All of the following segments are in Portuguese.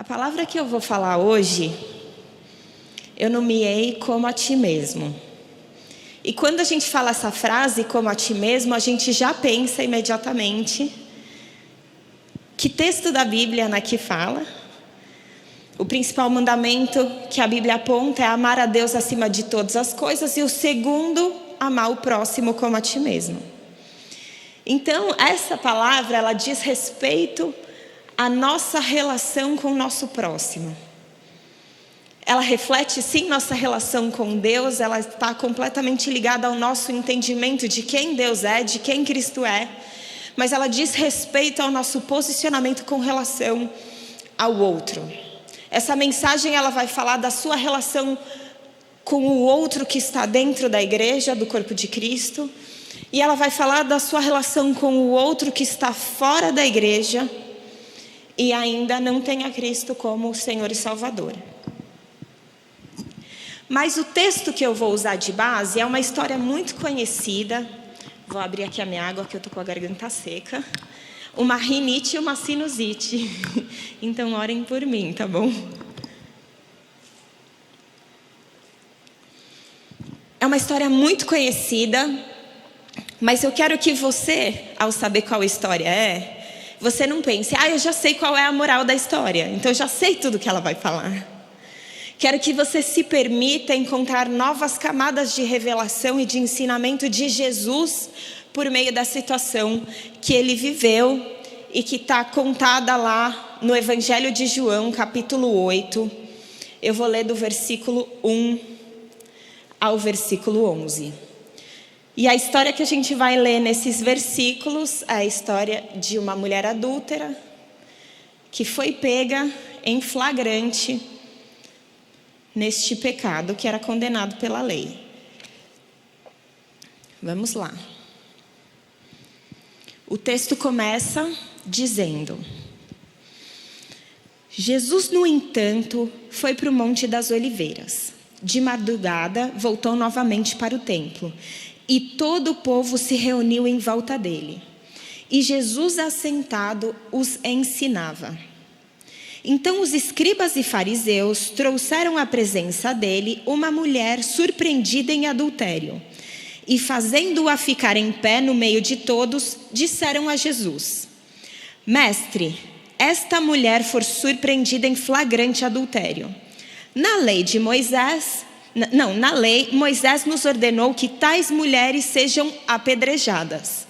palavra que eu vou falar hoje, eu nomeei como a ti mesmo. E quando a gente fala essa frase, como a ti mesmo, a gente já pensa imediatamente que texto da Bíblia que fala. O principal mandamento que a Bíblia aponta é amar a Deus acima de todas as coisas, e o segundo, amar o próximo como a ti mesmo. Então, essa palavra, ela diz respeito à nossa relação com o nosso próximo. Ela reflete, sim, nossa relação com Deus, ela está completamente ligada ao nosso entendimento de quem Deus é, de quem Cristo é, mas ela diz respeito ao nosso posicionamento com relação ao outro. Essa mensagem, ela vai falar da sua relação com o outro que está dentro da igreja, do corpo de Cristo, e ela vai falar da sua relação com o outro que está fora da igreja e ainda não tem a Cristo como Senhor e Salvador. Mas o texto que eu vou usar de base é uma história muito conhecida. Vou abrir aqui a minha água, que eu estou com a garganta seca. Uma rinite e uma sinusite. Então orem por mim, tá bom? É uma história muito conhecida, mas eu quero que você, ao saber qual história é, você não pense, eu já sei qual é a moral da história, então eu já sei tudo que ela vai falar. Quero que você se permita encontrar novas camadas de revelação e de ensinamento de Jesus por meio da situação que ele viveu e que está contada lá no Evangelho de João, capítulo 8. Eu vou ler do versículo 1 ao versículo 11. E a história que a gente vai ler nesses versículos é a história de uma mulher adúltera que foi pega em flagrante neste pecado que era condenado pela lei. Vamos lá. O texto começa dizendo: Jesus, no entanto, foi para o Monte das Oliveiras. De madrugada, voltou novamente para o templo, e todo o povo se reuniu em volta dele. E Jesus, assentado, os ensinava. Então os escribas e fariseus trouxeram à presença dele uma mulher surpreendida em adultério. E fazendo-a ficar em pé no meio de todos, disseram a Jesus: Mestre, esta mulher foi surpreendida em flagrante adultério. Na lei, Moisés nos ordenou que tais mulheres sejam apedrejadas.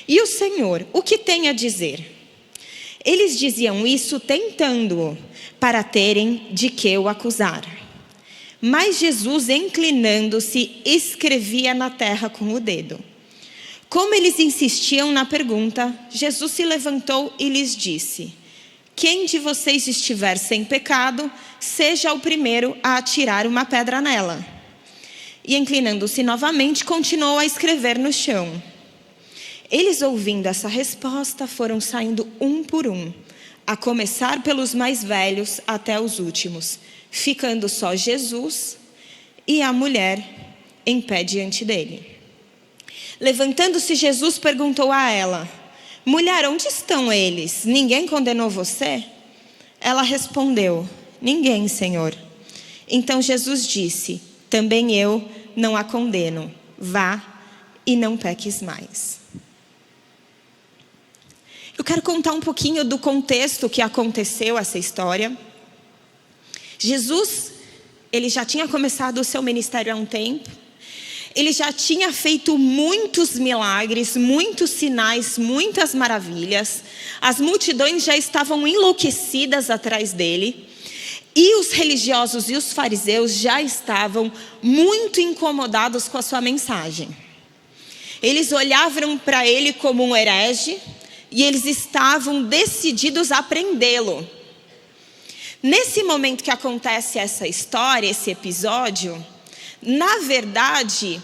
E o Senhor, o que tem a dizer? Eles diziam isso tentando-o, para terem de que o acusar. Mas Jesus, inclinando-se, escrevia na terra com o dedo. Como eles insistiam na pergunta, Jesus se levantou e lhes disse: Quem de vocês estiver sem pecado, seja o primeiro a atirar uma pedra nela. E inclinando-se novamente, continuou a escrever no chão. Eles, ouvindo essa resposta, foram saindo um por um, a começar pelos mais velhos até os últimos, ficando só Jesus e a mulher em pé diante dele. Levantando-se, Jesus perguntou a ela: Mulher, onde estão eles? Ninguém condenou você? Ela respondeu: Ninguém, Senhor. Então Jesus disse: Também eu não a condeno. Vá e não peques mais. Eu quero contar um pouquinho do contexto que aconteceu essa história. Jesus, ele já tinha começado o seu ministério há um tempo. Ele já tinha feito muitos milagres, muitos sinais, muitas maravilhas. As multidões já estavam enlouquecidas atrás dele. E os religiosos e os fariseus já estavam muito incomodados com a sua mensagem. Eles olhavam para ele como um herege e eles estavam decididos a prendê-lo. Nesse momento que acontece essa história, esse episódio, na verdade,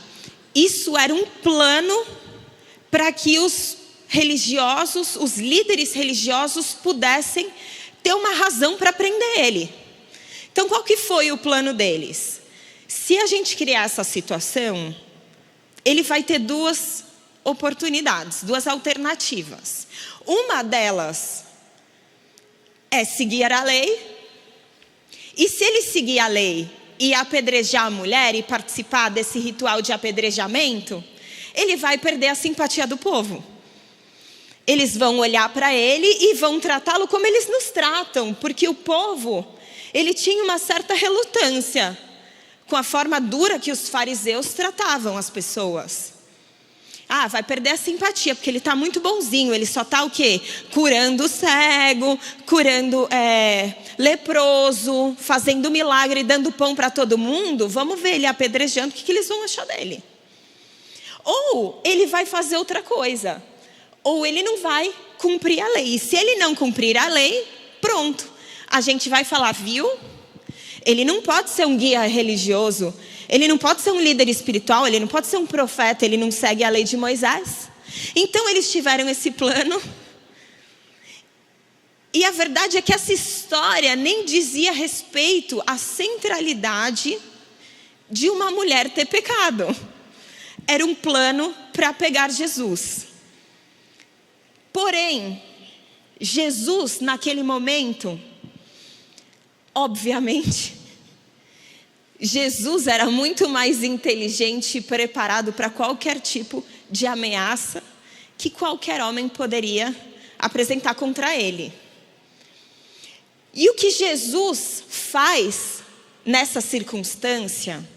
isso era um plano para que os religiosos, os líderes religiosos, pudessem ter uma razão para prender ele. Então, qual que foi o plano deles? Se a gente criar essa situação, ele vai ter duas oportunidades, duas alternativas. Uma delas é seguir a lei E se ele seguir a lei e apedrejar a mulher e participar desse ritual de apedrejamento, ele vai perder a simpatia do povo. Eles vão olhar para ele e vão tratá-lo como eles nos tratam, porque o povo, ele tinha uma certa relutância com a forma dura que os fariseus tratavam as pessoas. Vai perder a simpatia, porque ele está muito bonzinho. Ele só está o quê? Curando o cego, curando leproso, fazendo milagre, dando pão para todo mundo. Vamos ver ele apedrejando, o que eles vão achar dele? Ou ele vai fazer outra coisa. Ou ele não vai cumprir a lei. E se ele não cumprir a lei, pronto. A gente vai falar, viu? Ele não pode ser um guia religioso. Ele não pode ser um líder espiritual, ele não pode ser um profeta, ele não segue a lei de Moisés. Então eles tiveram esse plano. E a verdade é que essa história nem dizia respeito à centralidade de uma mulher ter pecado. Era um plano para pegar Jesus. Porém, Jesus naquele momento, obviamente, Jesus era muito mais inteligente e preparado para qualquer tipo de ameaça que qualquer homem poderia apresentar contra ele. E o que Jesus faz nessa circunstância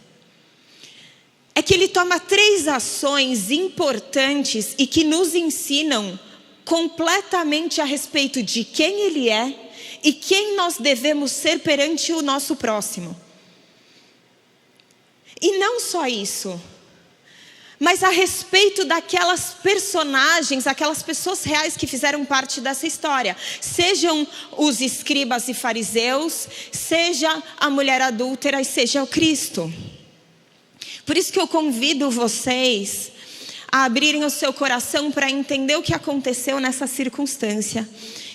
é que ele toma 3 ações importantes e que nos ensinam completamente a respeito de quem ele é e quem nós devemos ser perante o nosso próximo. E não só isso, mas a respeito daquelas personagens, aquelas pessoas reais que fizeram parte dessa história. Sejam os escribas e fariseus, seja a mulher adúltera e seja o Cristo. Por isso que eu convido vocês a abrirem o seu coração para entender o que aconteceu nessa circunstância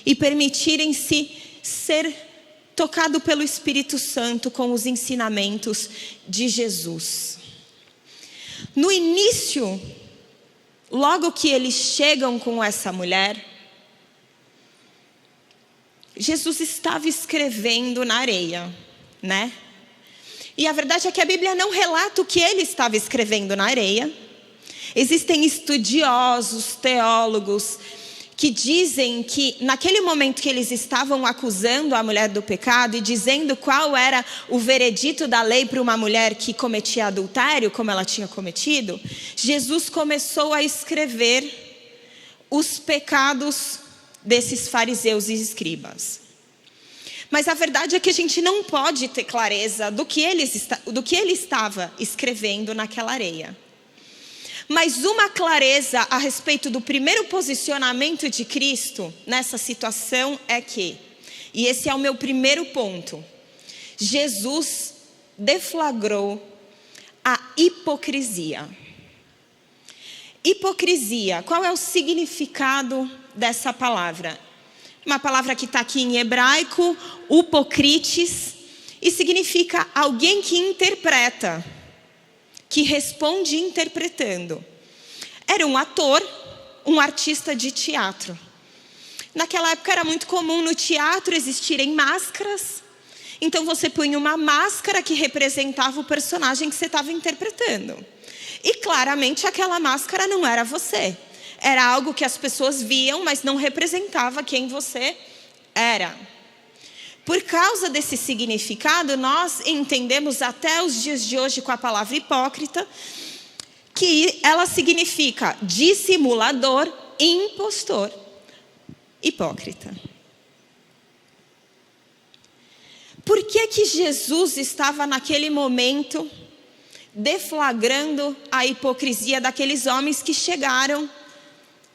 e permitirem-se ser tocado pelo Espírito Santo com os ensinamentos de Jesus. No início, logo que eles chegam com essa mulher, Jesus estava escrevendo na areia, né? E a verdade é que a Bíblia não relata o que ele estava escrevendo na areia. Existem estudiosos, teólogos, que dizem que naquele momento que eles estavam acusando a mulher do pecado e dizendo qual era o veredito da lei para uma mulher que cometia adultério, como ela tinha cometido, Jesus começou a escrever os pecados desses fariseus e escribas. Mas a verdade é que a gente não pode ter clareza do que ele estava escrevendo naquela areia. Mas uma clareza a respeito do primeiro posicionamento de Cristo nessa situação é que, e esse é o meu primeiro ponto, Jesus deflagrou a hipocrisia. Hipocrisia, qual é o significado dessa palavra? Uma palavra que está aqui em hebraico, upokrites, e significa alguém que interpreta, que responde interpretando. Era um ator, um artista de teatro. Naquela época era muito comum no teatro existirem máscaras. Então você punha uma máscara que representava o personagem que você estava interpretando. E claramente aquela máscara não era você. Era algo que as pessoas viam, mas não representava quem você era. Por causa desse significado, nós entendemos até os dias de hoje com a palavra hipócrita, que ela significa dissimulador, impostor, hipócrita. Por que que Jesus estava naquele momento deflagrando a hipocrisia daqueles homens que chegaram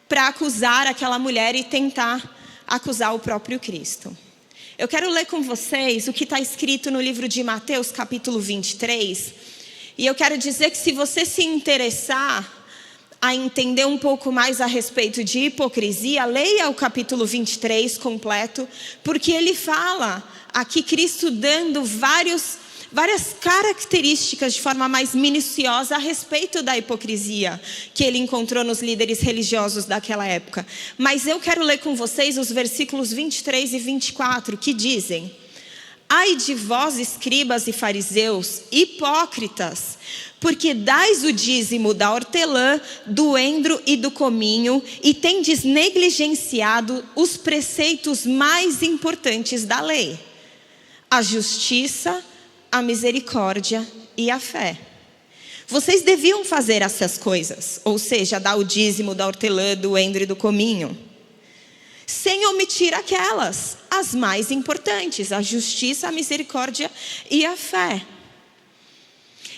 para acusar aquela mulher e tentar acusar o próprio Cristo? Eu quero ler com vocês o que está escrito no livro de Mateus, capítulo 23. E eu quero dizer que se você se interessar a entender um pouco mais a respeito de hipocrisia, leia o capítulo 23 completo, porque ele fala aqui Cristo dando várias características de forma mais minuciosa a respeito da hipocrisia que ele encontrou nos líderes religiosos daquela época. Mas eu quero ler com vocês os versículos 23 e 24 que dizem: Ai de vós, escribas e fariseus, hipócritas, porque dais o dízimo da hortelã, do endro e do cominho, e tendes negligenciado os preceitos mais importantes da lei: a justiça, a misericórdia e a fé. Vocês deviam fazer essas coisas, ou seja, dar o dízimo da hortelã, do endro e do cominho, sem omitir aquelas, as mais importantes: a justiça, a misericórdia e a fé.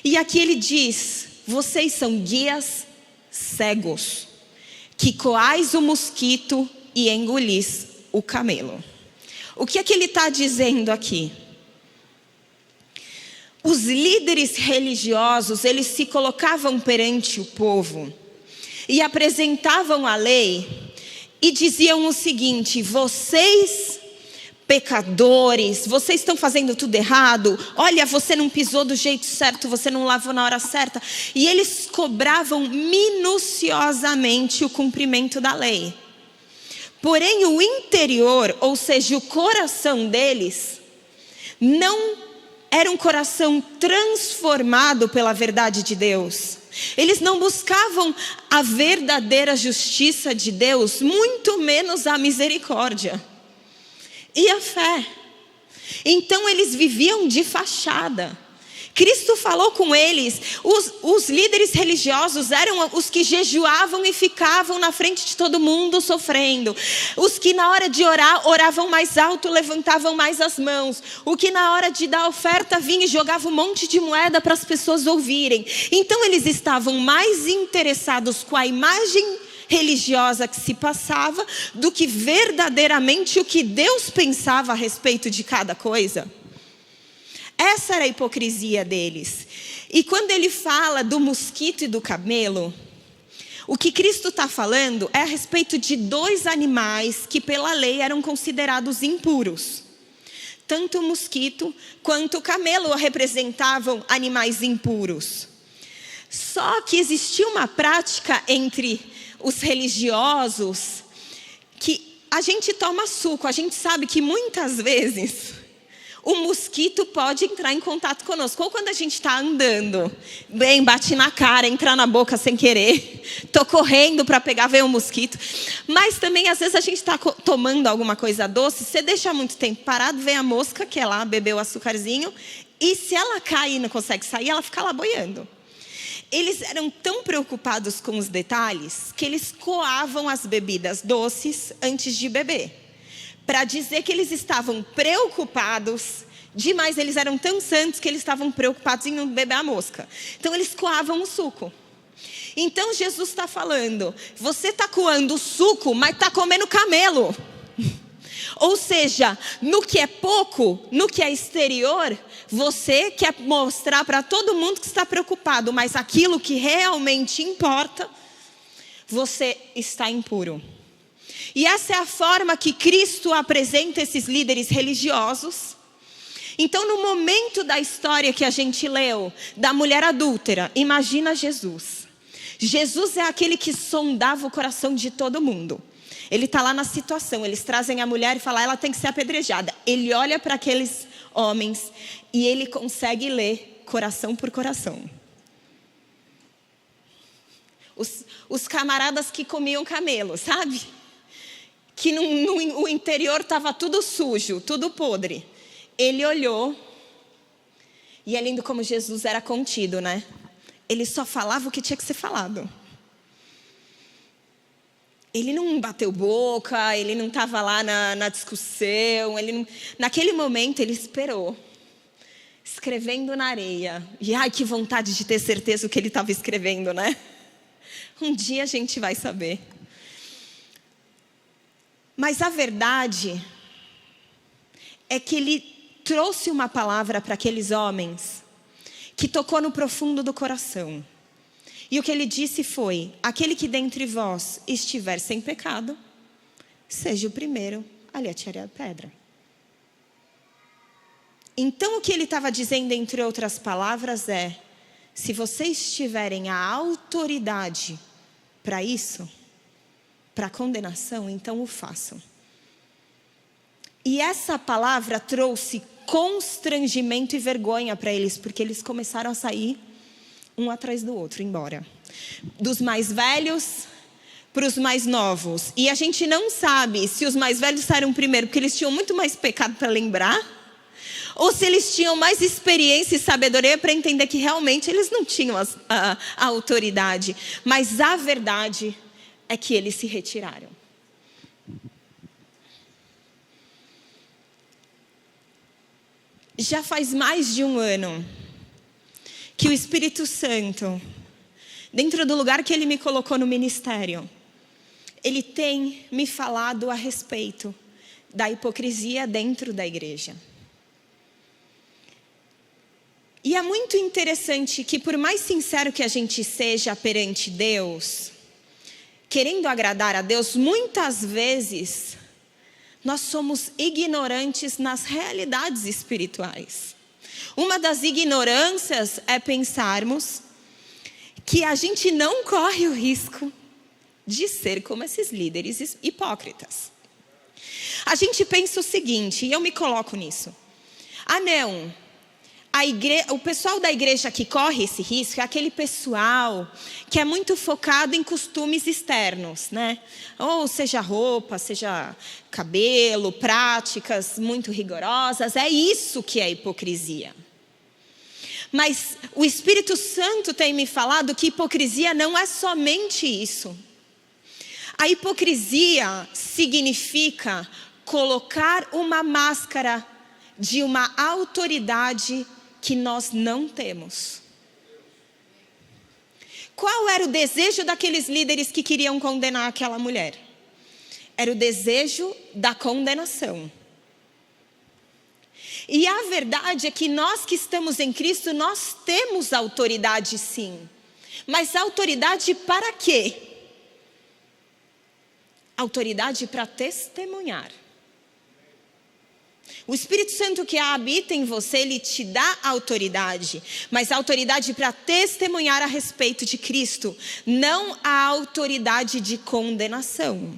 E aqui ele diz: vocês são guias cegos, que coais o mosquito e engolis o camelo. O que é que ele está dizendo aqui? Os líderes religiosos, eles se colocavam perante o povo e apresentavam a lei e diziam o seguinte: vocês pecadores, vocês estão fazendo tudo errado, olha, você não pisou do jeito certo, você não lavou na hora certa. E eles cobravam minuciosamente o cumprimento da lei. Porém o interior, ou seja, o coração deles, não era um coração transformado pela verdade de Deus. Eles não buscavam a verdadeira justiça de Deus, muito menos a misericórdia e a fé. Então eles viviam de fachada. Cristo falou com eles. Os líderes religiosos eram os que jejuavam e ficavam na frente de todo mundo sofrendo. Os que na hora de orar, oravam mais alto, levantavam mais as mãos. O que na hora de dar oferta vinha e jogava um monte de moeda para as pessoas ouvirem. Então eles estavam mais interessados com a imagem religiosa que se passava do que verdadeiramente o que Deus pensava a respeito de cada coisa. Essa era a hipocrisia deles. E quando ele fala do mosquito e do camelo, o que Cristo está falando é a respeito de dois animais que pela lei eram considerados impuros. Tanto o mosquito quanto o camelo representavam animais impuros. Só que existia uma prática entre os religiosos que a gente toma suco. A gente sabe que muitas vezes o mosquito pode entrar em contato conosco. Ou quando a gente está andando, bem, bate na cara, entra na boca sem querer. Estou correndo para pegar, vem um mosquito. Mas também, às vezes, a gente está tomando alguma coisa doce. Você deixa muito tempo parado, vem a mosca, que é lá, bebeu o açucarzinho. E se ela cai e não consegue sair, ela fica lá boiando. Eles eram tão preocupados com os detalhes que eles coavam as bebidas doces antes de beber. Para dizer que eles estavam preocupados demais, eles eram tão santos que eles estavam preocupados em não beber a mosca. Então eles coavam o suco. Então Jesus está falando: você está coando o suco, mas está comendo camelo. Ou seja, no que é pouco, no que é exterior, você quer mostrar para todo mundo que está preocupado, mas aquilo que realmente importa, você está impuro. E essa é a forma que Cristo apresenta esses líderes religiosos. Então, no momento da história que a gente leu, da mulher adúltera, imagina Jesus. Jesus é aquele que sondava o coração de todo mundo. Ele está lá na situação, eles trazem a mulher e falam: ela tem que ser apedrejada. Ele olha para aqueles homens e ele consegue ler coração por coração. Os camaradas que comiam camelo, sabe? Que o interior estava tudo sujo, tudo podre. Ele olhou, e é lindo como Jesus era contido, né? Ele só falava o que tinha que ser falado. Ele não bateu boca, ele não estava lá na discussão. Naquele momento ele esperou, escrevendo na areia. E ai, que vontade de ter certeza do que ele estava escrevendo, né? Um dia a gente vai saber. Mas a verdade é que ele trouxe uma palavra para aqueles homens que tocou no profundo do coração. E o que ele disse foi: aquele que dentre vós estiver sem pecado, seja o primeiro a lhe atirar a pedra. Então o que ele estava dizendo, entre outras palavras, é: se vocês tiverem a autoridade para isso, para condenação, então o façam. E essa palavra trouxe constrangimento e vergonha para eles, porque eles começaram a sair um atrás do outro, embora. Dos mais velhos para os mais novos. E a gente não sabe se os mais velhos saíram primeiro porque eles tinham muito mais pecado para lembrar, ou se eles tinham mais experiência e sabedoria para entender que realmente eles não tinham a autoridade. Mas a verdade é que eles se retiraram. Já faz mais de um ano que o Espírito Santo, dentro do lugar que Ele me colocou no ministério, Ele tem me falado a respeito da hipocrisia dentro da igreja. E é muito interessante que, por mais sincero que a gente seja perante Deus, querendo agradar a Deus, muitas vezes nós somos ignorantes nas realidades espirituais. Uma das ignorâncias é pensarmos que a gente não corre o risco de ser como esses líderes hipócritas. A gente pensa o seguinte, e eu me coloco nisso. Não, o pessoal da igreja que corre esse risco é aquele pessoal que é muito focado em costumes externos, né? Ou seja roupa, seja cabelo, práticas muito rigorosas. É isso que é hipocrisia. Mas o Espírito Santo tem me falado que hipocrisia não é somente isso. A hipocrisia significa colocar uma máscara de uma autoridade que nós não temos. Qual era o desejo daqueles líderes que queriam condenar aquela mulher? Era o desejo da condenação. E a verdade é que nós que estamos em Cristo, nós temos autoridade sim. Mas autoridade para quê? Autoridade para testemunhar. O Espírito Santo que habita em você, ele te dá autoridade, mas a autoridade para testemunhar a respeito de Cristo, não a autoridade de condenação.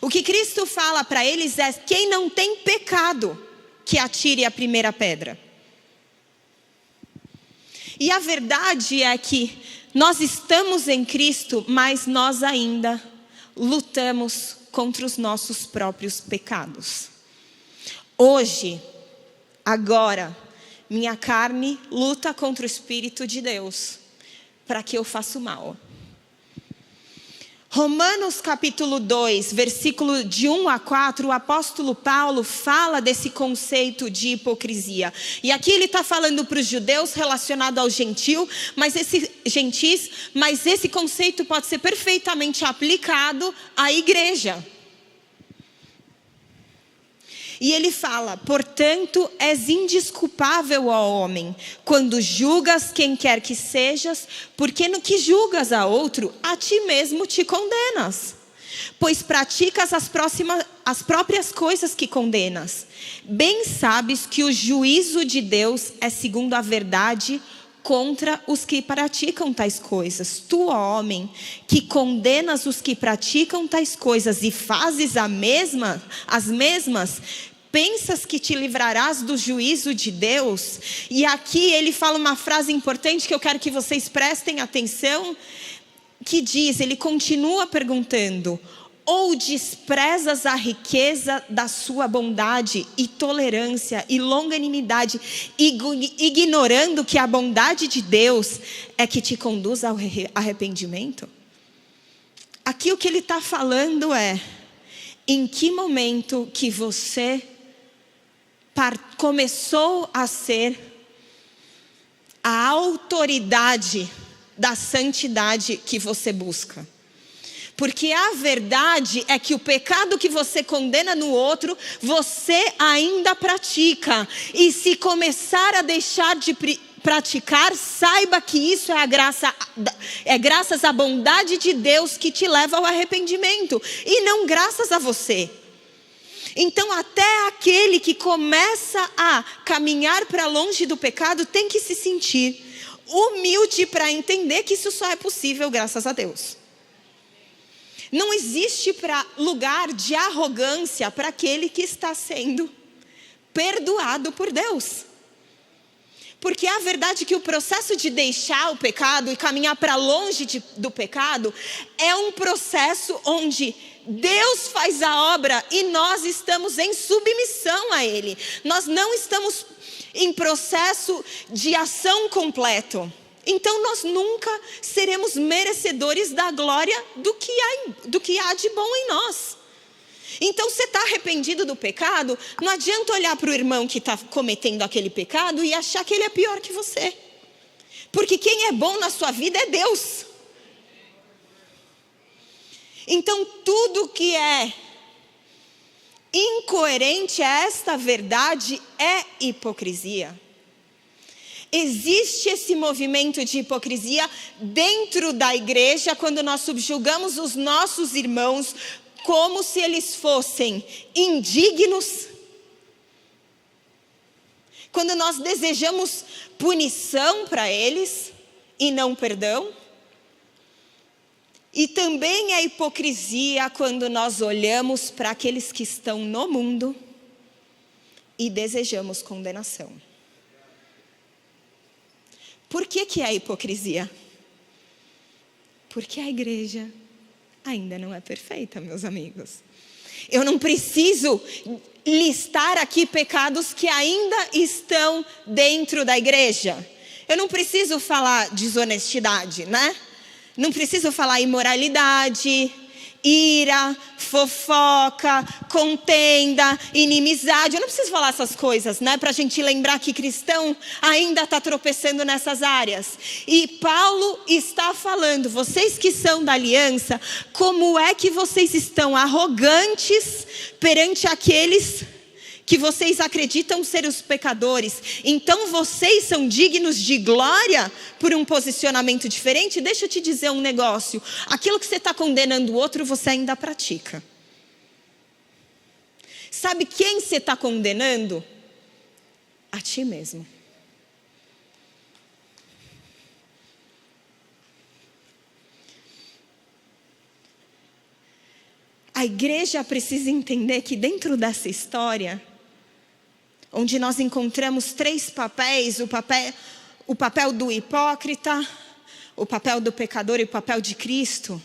O que Cristo fala para eles é: quem não tem pecado, que atire a primeira pedra. E a verdade é que nós estamos em Cristo, mas nós ainda lutamos contra os nossos próprios pecados. Hoje, agora, minha carne luta contra o Espírito de Deus, para que eu faça o mal. Romanos capítulo 2, versículo de 1 a 4, o apóstolo Paulo fala desse conceito de hipocrisia. E aqui ele está falando para os judeus relacionado ao gentil, mas esse conceito pode ser perfeitamente aplicado à igreja. E ele fala: portanto, és indesculpável, ó homem, quando julgas quem quer que sejas, porque no que julgas a outro, a ti mesmo te condenas. Pois praticas as próprias coisas que condenas. Bem sabes que o juízo de Deus é segundo a verdade contra os que praticam tais coisas. Tu, ó homem, que condenas os que praticam tais coisas e fazes as mesmas, pensas que te livrarás do juízo de Deus? E aqui ele fala uma frase importante que eu quero que vocês prestem atenção, que diz, ele continua perguntando: ou desprezas a riqueza da sua bondade e tolerância e longanimidade, ignorando que a bondade de Deus é que te conduz ao arrependimento? Aqui o que ele está falando é: em que momento que você começou a ser a autoridade da santidade que você busca? Porque a verdade é que o pecado que você condena no outro, você ainda pratica. E se começar a deixar de praticar, saiba que isso é graças à bondade de Deus que te leva ao arrependimento, e não graças a você. Então até aquele que começa a caminhar para longe do pecado tem que se sentir humilde para entender que isso só é possível graças a Deus. Não existe lugar de arrogância para aquele que está sendo perdoado por Deus. Porque a verdade é que o processo de deixar o pecado e caminhar para longe do pecado é um processo onde Deus faz a obra e nós estamos em submissão a Ele. Nós não estamos em processo de ação completo. Então nós nunca seremos merecedores da glória do que há de bom em nós. Então você está arrependido do pecado, não adianta olhar para o irmão que está cometendo aquele pecado e achar que ele é pior que você. Porque quem é bom na sua vida é Deus. Então tudo que é incoerente a esta verdade é hipocrisia. Existe esse movimento de hipocrisia dentro da igreja quando nós subjugamos os nossos irmãos como se eles fossem indignos. Quando nós desejamos punição para eles e não perdão. E também é hipocrisia quando nós olhamos para aqueles que estão no mundo e desejamos condenação. Por que é hipocrisia? Porque a igreja ainda não é perfeita, meus amigos. Eu não preciso listar aqui pecados que ainda estão dentro da igreja. Eu não preciso falar desonestidade, né? Não preciso falar imoralidade, ira, fofoca, contenda, inimizade. Eu não preciso falar essas coisas, né? Para a gente lembrar que cristão ainda está tropeçando nessas áreas. E Paulo está falando, vocês que são da aliança, como é que vocês estão arrogantes perante aqueles que vocês acreditam ser os pecadores? Então vocês são dignos de glória por um posicionamento diferente? Deixa eu te dizer um negócio. Aquilo que você está condenando o outro, você ainda pratica. Sabe quem você está condenando? A ti mesmo. A igreja precisa entender que dentro dessa história, onde nós encontramos 3 papéis, o papel do hipócrita, o papel do pecador e o papel de Cristo.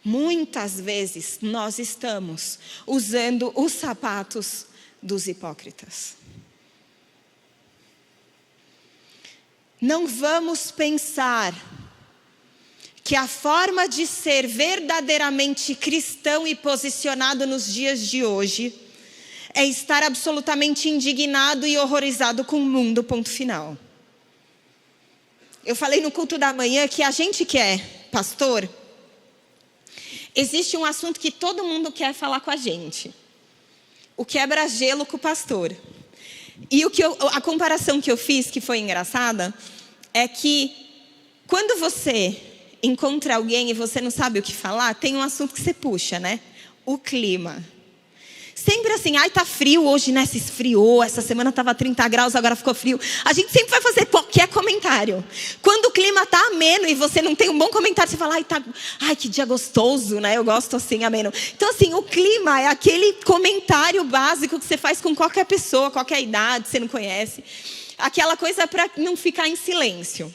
Muitas vezes nós estamos usando os sapatos dos hipócritas. Não vamos pensar que a forma de ser verdadeiramente cristão e posicionado nos dias de hoje é estar absolutamente indignado e horrorizado com o mundo, ponto final. Eu falei no culto da manhã que a gente que é pastor, existe um assunto que todo mundo quer falar com a gente. O quebra-gelo com o pastor. E a comparação que eu fiz, que foi engraçada, é que quando você encontra alguém e você não sabe o que falar, tem um assunto que você puxa, né? O clima. Sempre assim, ai, tá frio hoje, né? Se esfriou, essa semana tava 30 graus, agora ficou frio. A gente sempre vai fazer qualquer comentário. Quando o clima tá ameno e você não tem um bom comentário, você fala, ai, que dia gostoso, né? Eu gosto assim, ameno. Então assim, o clima é aquele comentário básico que você faz com qualquer pessoa, qualquer idade, você não conhece. Aquela coisa para não ficar em silêncio.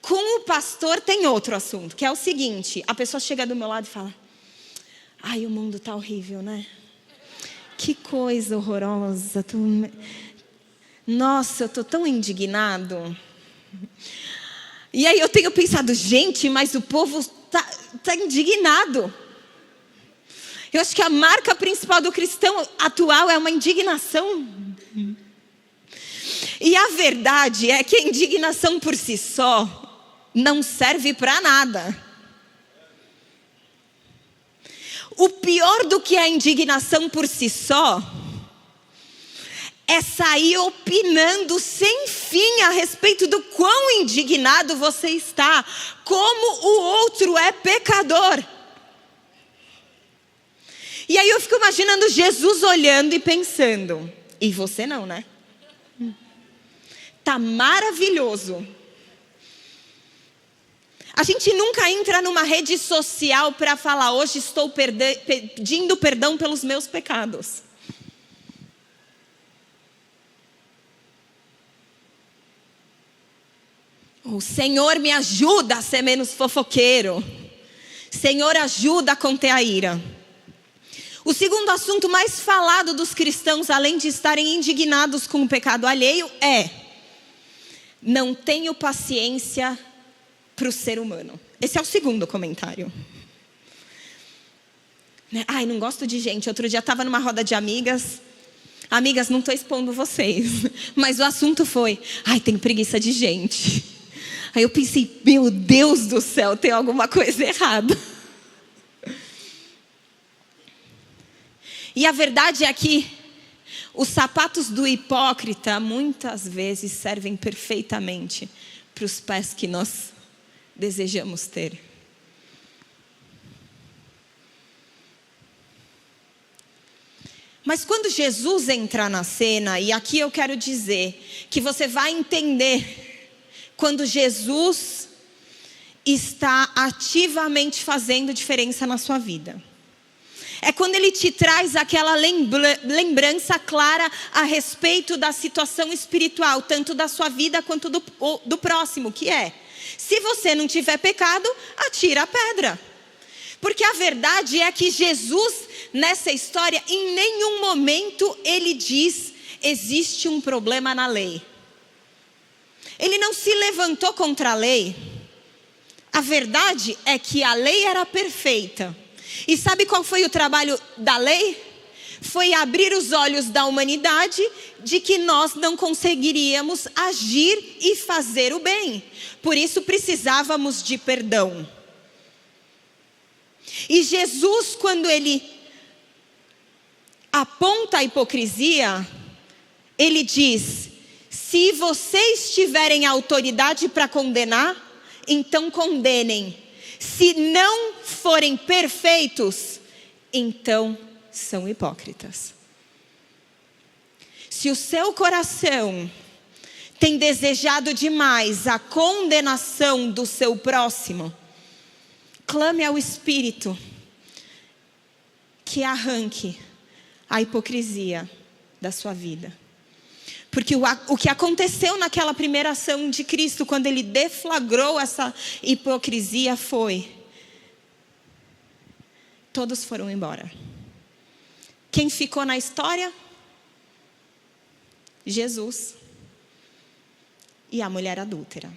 Com o pastor tem outro assunto, que é o seguinte, a pessoa chega do meu lado e fala, ai, o mundo tá horrível, né? Que coisa horrorosa. Nossa, eu estou tão indignado. E aí eu tenho pensado, gente, mas o povo tá indignado. Eu acho que a marca principal do cristão atual é uma indignação. E a verdade é que a indignação por si só não serve para nada. O pior do que a indignação por si só é sair opinando sem fim a respeito do quão indignado você está, como o outro é pecador. E aí eu fico imaginando Jesus olhando e pensando, e você não, né? Tá maravilhoso. A gente nunca entra numa rede social para falar, hoje estou pedindo perdão pelos meus pecados. O Senhor me ajuda a ser menos fofoqueiro. Senhor, ajuda a conter a ira. O segundo assunto mais falado dos cristãos, além de estarem indignados com o pecado alheio, é: não tenho paciência para o ser humano. Esse é o segundo comentário. Ai, não gosto de gente. Outro dia estava numa roda de amigas. Amigas, não estou expondo vocês, mas o assunto foi: ai, tenho preguiça de gente. Aí eu pensei, meu Deus do céu, tem alguma coisa errada. E a verdade é que os sapatos do hipócrita muitas vezes servem perfeitamente para os pés que nós desejamos ter. Mas quando Jesus entrar na cena, e aqui eu quero dizer que você vai entender quando Jesus está ativamente fazendo diferença na sua vida. É quando Ele te traz aquela lembrança clara a respeito da situação espiritual, tanto da sua vida quanto do próximo, que é: se você não tiver pecado, atira a pedra. Porque a verdade é que Jesus, nessa história, em nenhum momento Ele diz: existe um problema na lei. Ele não se levantou contra a lei. A verdade é que a lei era perfeita. E sabe qual foi o trabalho da lei? Foi abrir os olhos da humanidade de que nós não conseguiríamos agir e fazer o bem. Por isso precisávamos de perdão. E Jesus, quando Ele aponta a hipocrisia, Ele diz: se vocês tiverem autoridade para condenar, então condenem. Se não forem perfeitos, então são hipócritas. Se o seu coração tem desejado demais a condenação do seu próximo, clame ao Espírito que arranque a hipocrisia da sua vida. Porque o que aconteceu naquela primeira ação de Cristo, quando Ele deflagrou essa hipocrisia, foi: todos foram embora. Quem ficou na história? Jesus e a mulher adúltera.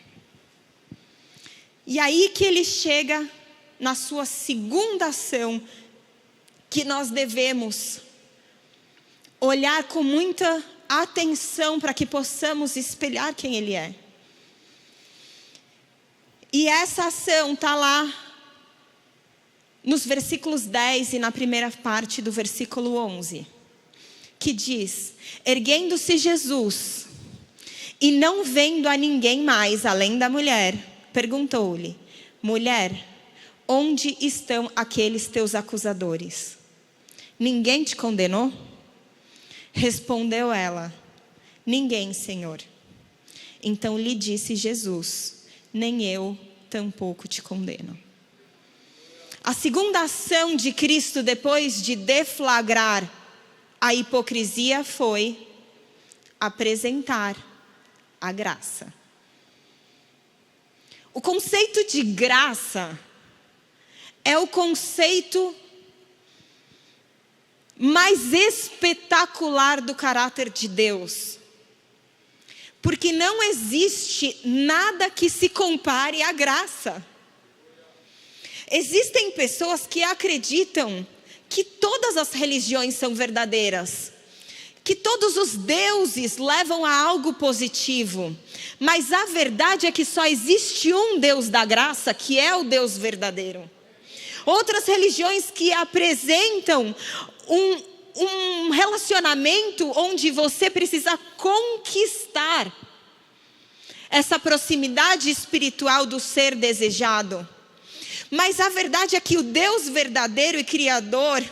E aí que Ele chega na sua segunda ação, que nós devemos olhar com muita atenção para que possamos espelhar quem Ele é. E essa ação está lá nos versículos 10 e na primeira parte do versículo 11, que diz: erguendo-se Jesus e não vendo a ninguém mais além da mulher, perguntou-lhe: mulher, onde estão aqueles teus acusadores? Ninguém te condenou? Respondeu ela: ninguém, Senhor. Então lhe disse Jesus: nem eu tampouco te condeno. A segunda ação de Cristo depois de deflagrar a hipocrisia foi apresentar a graça. O conceito de graça é o conceito mais espetacular do caráter de Deus. Porque não existe nada que se compare à graça. Existem pessoas que acreditam que todas as religiões são verdadeiras, que todos os deuses levam a algo positivo. Mas a verdade é que só existe um Deus da graça, que é o Deus verdadeiro. Outras religiões que apresentam um relacionamento onde você precisa conquistar essa proximidade espiritual do ser desejado. Mas a verdade é que o Deus verdadeiro e criador,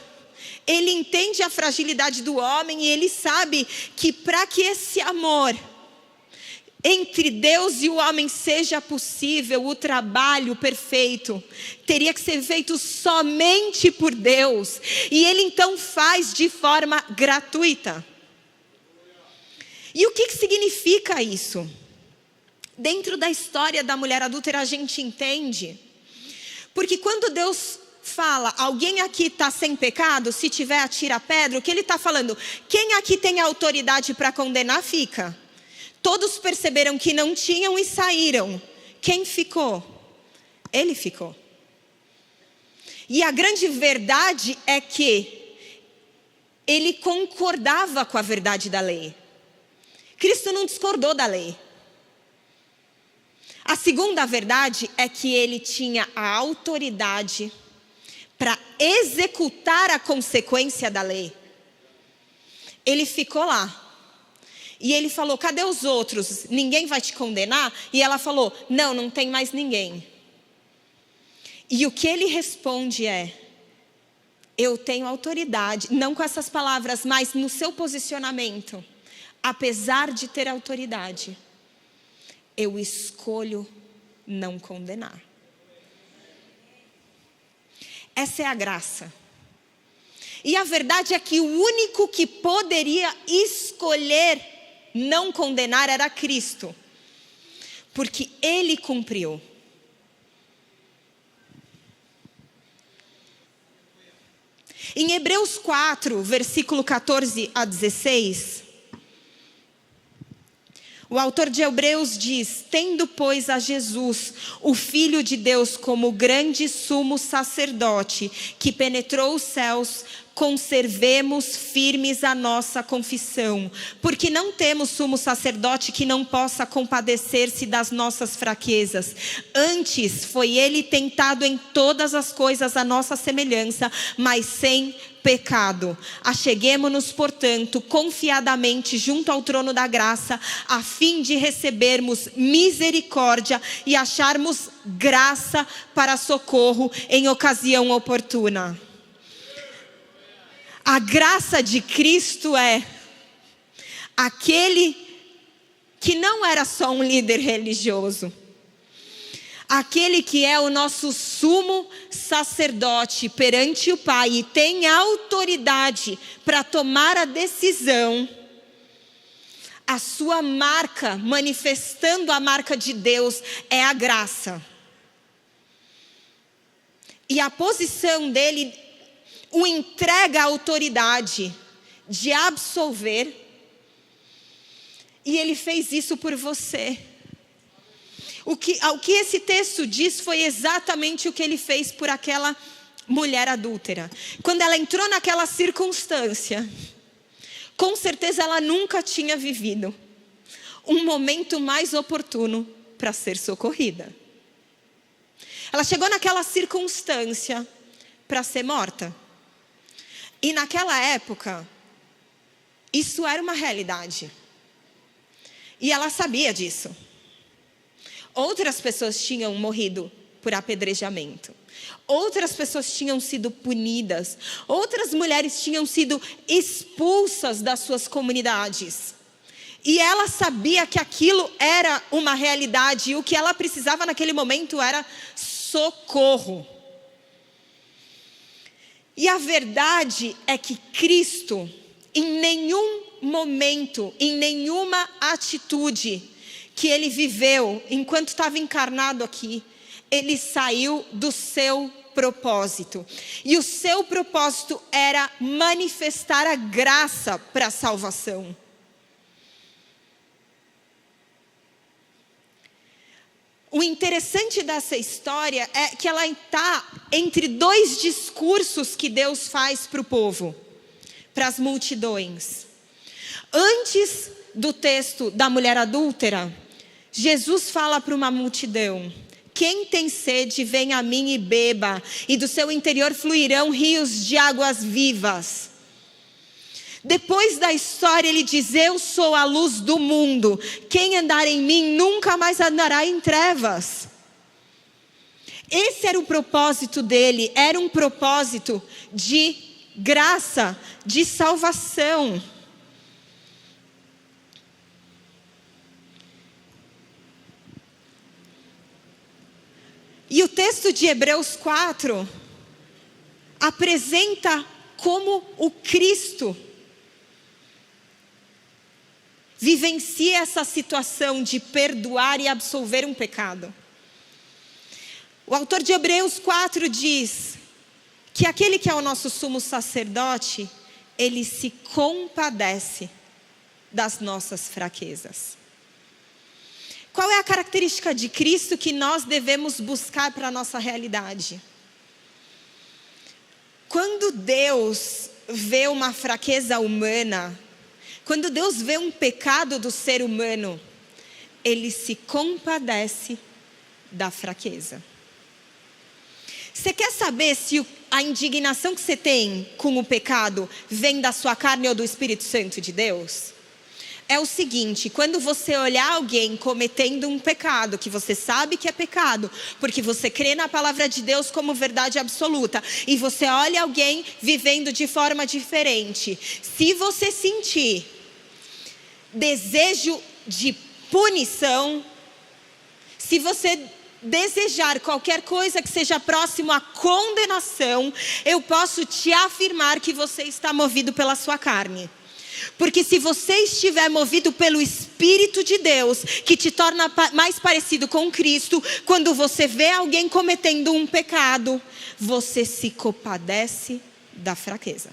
Ele entende a fragilidade do homem e Ele sabe que para que esse amor entre Deus e o homem seja possível, o trabalho perfeito teria que ser feito somente por Deus. E Ele então faz de forma gratuita. E o que significa isso? Dentro da história da mulher adúltera a gente entende. Porque quando Deus fala, alguém aqui está sem pecado, se tiver atira a pedra, o que ele está falando? Quem aqui tem autoridade para condenar, fica. Todos perceberam que não tinham e saíram. Quem ficou? Ele ficou. E a grande verdade é que ele concordava com a verdade da lei. Cristo não discordou da lei. A segunda verdade é que ele tinha a autoridade para executar a consequência da lei. Ele ficou lá. E ele falou, cadê os outros? Ninguém vai te condenar? E ela falou, não tem mais ninguém. E o que ele responde é, eu tenho autoridade, não com essas palavras, mas no seu posicionamento. Apesar de ter autoridade, eu escolho não condenar. Essa é a graça. E a verdade é que o único que poderia escolher não condenar era Cristo. Porque ele cumpriu. Em Hebreus 4, versículo 14 a 16... o autor de Hebreus diz, tendo pois a Jesus, o Filho de Deus, como grande sumo sacerdote, que penetrou os céus, conservemos firmes a nossa confissão, porque não temos sumo sacerdote que não possa compadecer-se das nossas fraquezas. Antes foi ele tentado em todas as coisas à nossa semelhança, mas sem pecado. Acheguemo-nos, portanto, confiadamente junto ao trono da graça, a fim de recebermos misericórdia e acharmos graça para socorro em ocasião oportuna. A graça de Cristo é aquele que não era só um líder religioso, aquele que é o nosso sumo sacerdote perante o Pai e tem autoridade para tomar a decisão, a sua marca, manifestando a marca de Deus, é a graça. E a posição dele o entrega a autoridade de absolver, e ele fez isso por você. O que esse texto diz foi exatamente o que ele fez por aquela mulher adúltera. Quando ela entrou naquela circunstância, com certeza ela nunca tinha vivido um momento mais oportuno para ser socorrida. Ela chegou naquela circunstância para ser morta. E naquela época, isso era uma realidade. E ela sabia disso. Outras pessoas tinham morrido por apedrejamento. Outras pessoas tinham sido punidas. Outras mulheres tinham sido expulsas das suas comunidades. E ela sabia que aquilo era uma realidade. E o que ela precisava naquele momento era socorro. E a verdade é que Cristo, em nenhum momento, em nenhuma atitude que ele viveu enquanto estava encarnado aqui, ele saiu do seu propósito. E o seu propósito era manifestar a graça para a salvação. O interessante dessa história é que ela está entre dois discursos que Deus faz para o povo, para as multidões. Antes do texto da mulher adúltera, Jesus fala para uma multidão: quem tem sede, vem a mim e beba, e do seu interior fluirão rios de águas vivas. Depois da história ele diz: eu sou a luz do mundo, quem andar em mim nunca mais andará em trevas. Esse era o propósito dele, era um propósito de graça, de salvação. E o texto de Hebreus 4 apresenta como o Cristo vivencie essa situação de perdoar e absolver um pecado. O autor de Hebreus 4 diz que aquele que é o nosso sumo sacerdote, ele se compadece das nossas fraquezas. Qual é a característica de Cristo que nós devemos buscar para a nossa realidade? Quando Deus vê uma fraqueza humana, quando Deus vê um pecado do ser humano, Ele se compadece da fraqueza. Você quer saber se a indignação que você tem com o pecado vem da sua carne ou do Espírito Santo de Deus? É o seguinte: quando você olhar alguém cometendo um pecado, que você sabe que é pecado, porque você crê na palavra de Deus como verdade absoluta, e você olha alguém vivendo de forma diferente, se você sentir desejo de punição, se você desejar qualquer coisa que seja próximo à condenação, eu posso te afirmar que você está movido pela sua carne. Porque se você estiver movido pelo Espírito de Deus, que te torna mais parecido com Cristo, quando você vê alguém cometendo um pecado, você se compadece da fraqueza.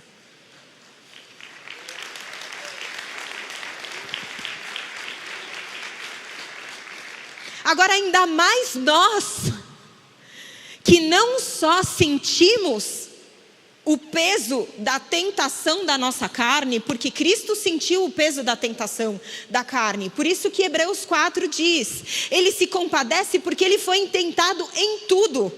Agora, ainda mais nós, que não só sentimos o peso da tentação da nossa carne, porque Cristo sentiu o peso da tentação da carne. Por isso que Hebreus 4 diz, Ele se compadece porque Ele foi tentado em tudo.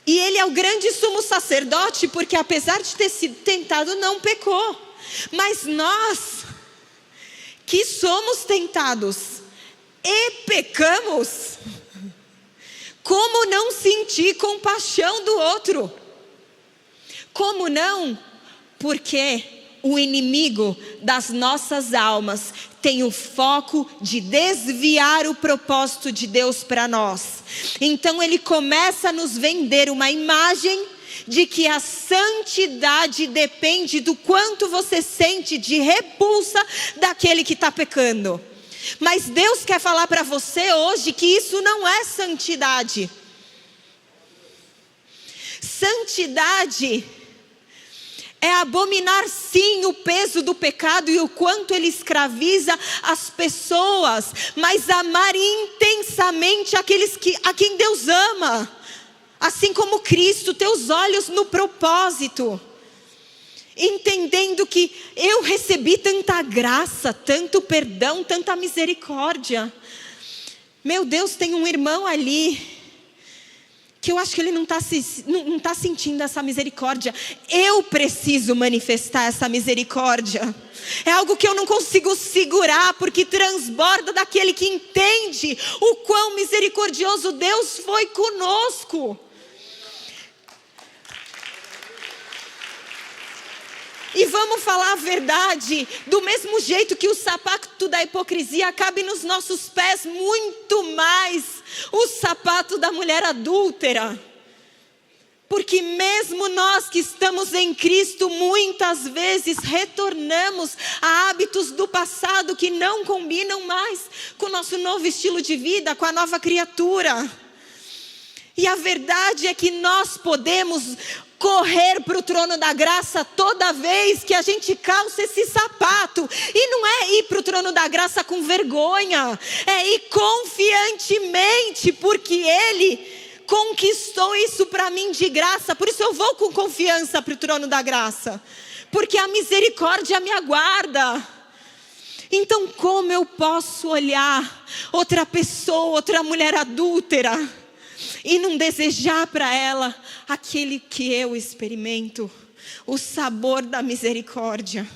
E Ele é o grande sumo sacerdote, porque apesar de ter sido tentado, não pecou. Mas nós, que somos tentados e pecamos, como não sentir compaixão do outro? Como não? Porque o inimigo das nossas almas tem o foco de desviar o propósito de Deus para nós. Então ele começa a nos vender uma imagem de que a santidade depende do quanto você sente de repulsa daquele que está pecando. Mas Deus quer falar para você hoje que isso não é santidade. Santidade é abominar sim o peso do pecado e o quanto ele escraviza as pessoas, mas amar intensamente aqueles a quem Deus ama. Assim como Cristo, teus olhos no propósito. Entendendo que eu recebi tanta graça, tanto perdão, tanta misericórdia. Meu Deus, tem um irmão ali que eu acho que ele não está sentindo essa misericórdia. Eu preciso manifestar essa misericórdia. É algo que eu não consigo segurar, porque transborda daquele que entende o quão misericordioso Deus foi conosco. E vamos falar a verdade, do mesmo jeito que o sapato da hipocrisia cabe nos nossos pés, muito mais o sapato da mulher adúltera. Porque mesmo nós que estamos em Cristo, muitas vezes retornamos a hábitos do passado que não combinam mais com o nosso novo estilo de vida, com a nova criatura. E a verdade é que nós podemos correr para o trono da graça toda vez que a gente calça esse sapato. E não é ir para o trono da graça com vergonha, é ir confiantemente, porque Ele conquistou isso para mim de graça. Por isso eu vou com confiança para o trono da graça, porque a misericórdia me aguarda. Então como eu posso olhar outra pessoa, outra mulher adúltera, e não desejar para ela aquele que eu experimento, o sabor da misericórdia?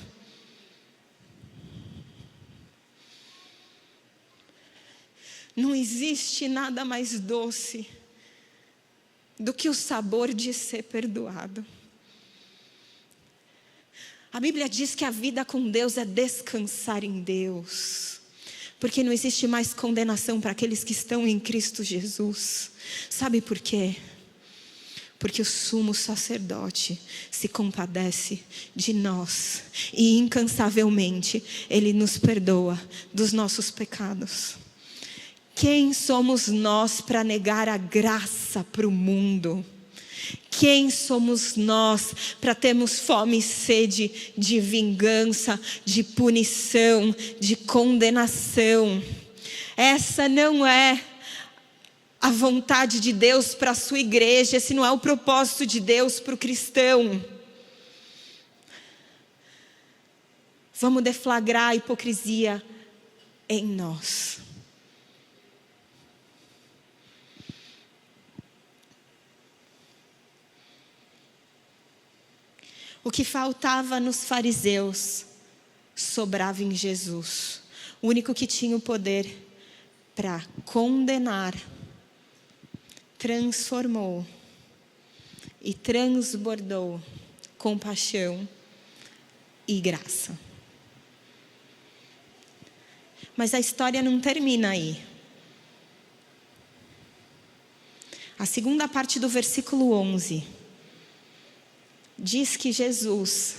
Não existe nada mais doce do que o sabor de ser perdoado. A Bíblia diz que a vida com Deus é descansar em Deus, porque não existe mais condenação para aqueles que estão em Cristo Jesus. Sabe por quê? Porque o sumo sacerdote se compadece de nós e incansavelmente Ele nos perdoa dos nossos pecados. Quem somos nós para negar a graça para o mundo? Quem somos nós para termos fome e sede de vingança, de punição, de condenação? Essa não é a vontade de Deus para a sua igreja, esse não é o propósito de Deus para o cristão. Vamos deflagrar a hipocrisia em nós. O que faltava nos fariseus sobrava em Jesus. O único que tinha o poder para condenar, transformou e transbordou compaixão e graça. Mas a história não termina aí. A segunda parte do versículo 11 diz que Jesus,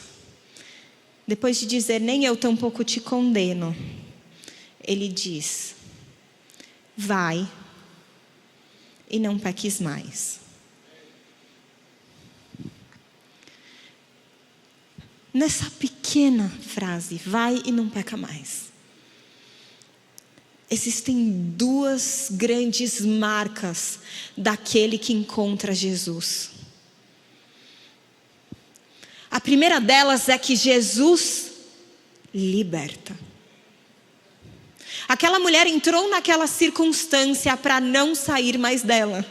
depois de dizer, nem eu tampouco te condeno, Ele diz, vai e não peques mais. Nessa pequena frase, vai e não peca mais, existem duas grandes marcas daquele que encontra Jesus. A primeira delas é que Jesus liberta. Aquela mulher entrou naquela circunstância para não sair mais dela.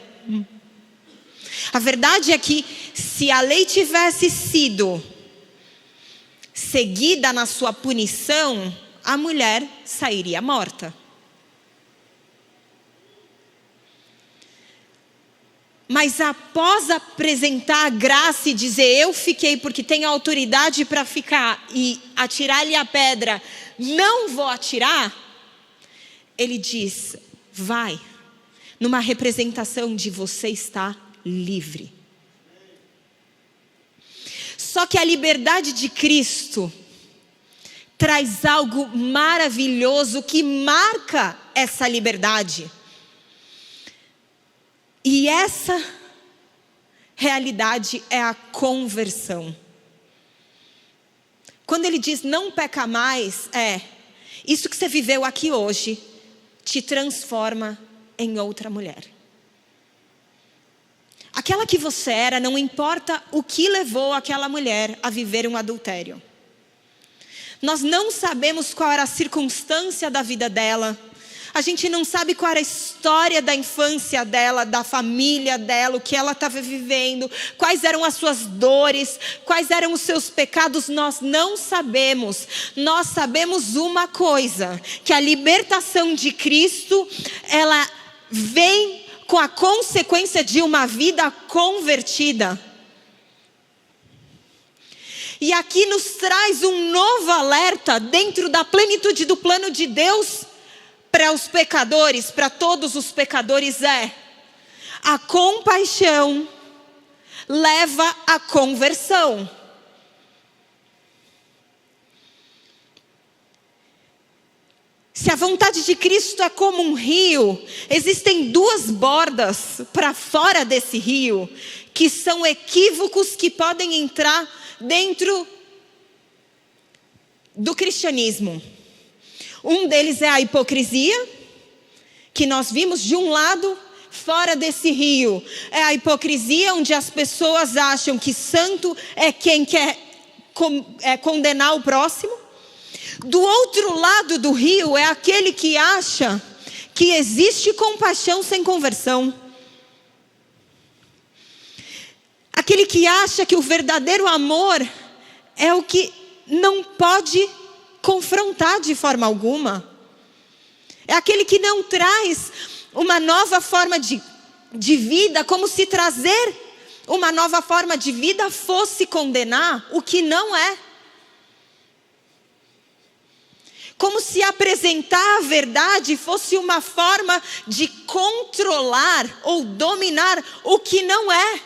A verdade é que se a lei tivesse sido seguida na sua punição, a mulher sairia morta. Mas após apresentar a graça e dizer, eu fiquei porque tenho autoridade para ficar, e atirar-lhe a pedra, não vou atirar, Ele diz, vai, numa representação de você está livre. Só que a liberdade de Cristo traz algo maravilhoso que marca essa liberdade. E essa realidade é a conversão. Quando Ele diz não peca mais, isso que você viveu aqui hoje te transforma em outra mulher. Aquela que você era, não importa o que levou aquela mulher a viver um adultério. Nós não sabemos qual era a circunstância da vida dela. A gente não sabe qual era a história da infância dela, da família dela, o que ela estava vivendo, quais eram as suas dores, quais eram os seus pecados, nós não sabemos. Nós sabemos uma coisa, que a libertação de Cristo, ela vem com a consequência de uma vida convertida. E aqui nos traz um novo alerta dentro da plenitude do plano de Deus para os pecadores, para todos os pecadores, a compaixão leva à conversão. Se a vontade de Cristo é como um rio, existem duas bordas para fora desse rio, que são equívocos que podem entrar dentro do cristianismo. Um deles é a hipocrisia, que nós vimos de um lado, fora desse rio. É a hipocrisia onde as pessoas acham que santo é quem quer condenar o próximo. Do outro lado do rio é aquele que acha que existe compaixão sem conversão. Aquele que acha que o verdadeiro amor é o que não pode confrontar de forma alguma. É aquele que não traz uma nova forma de vida, como se trazer uma nova forma de vida fosse condenar o que não é. Como se apresentar a verdade fosse uma forma de controlar ou dominar o que não é.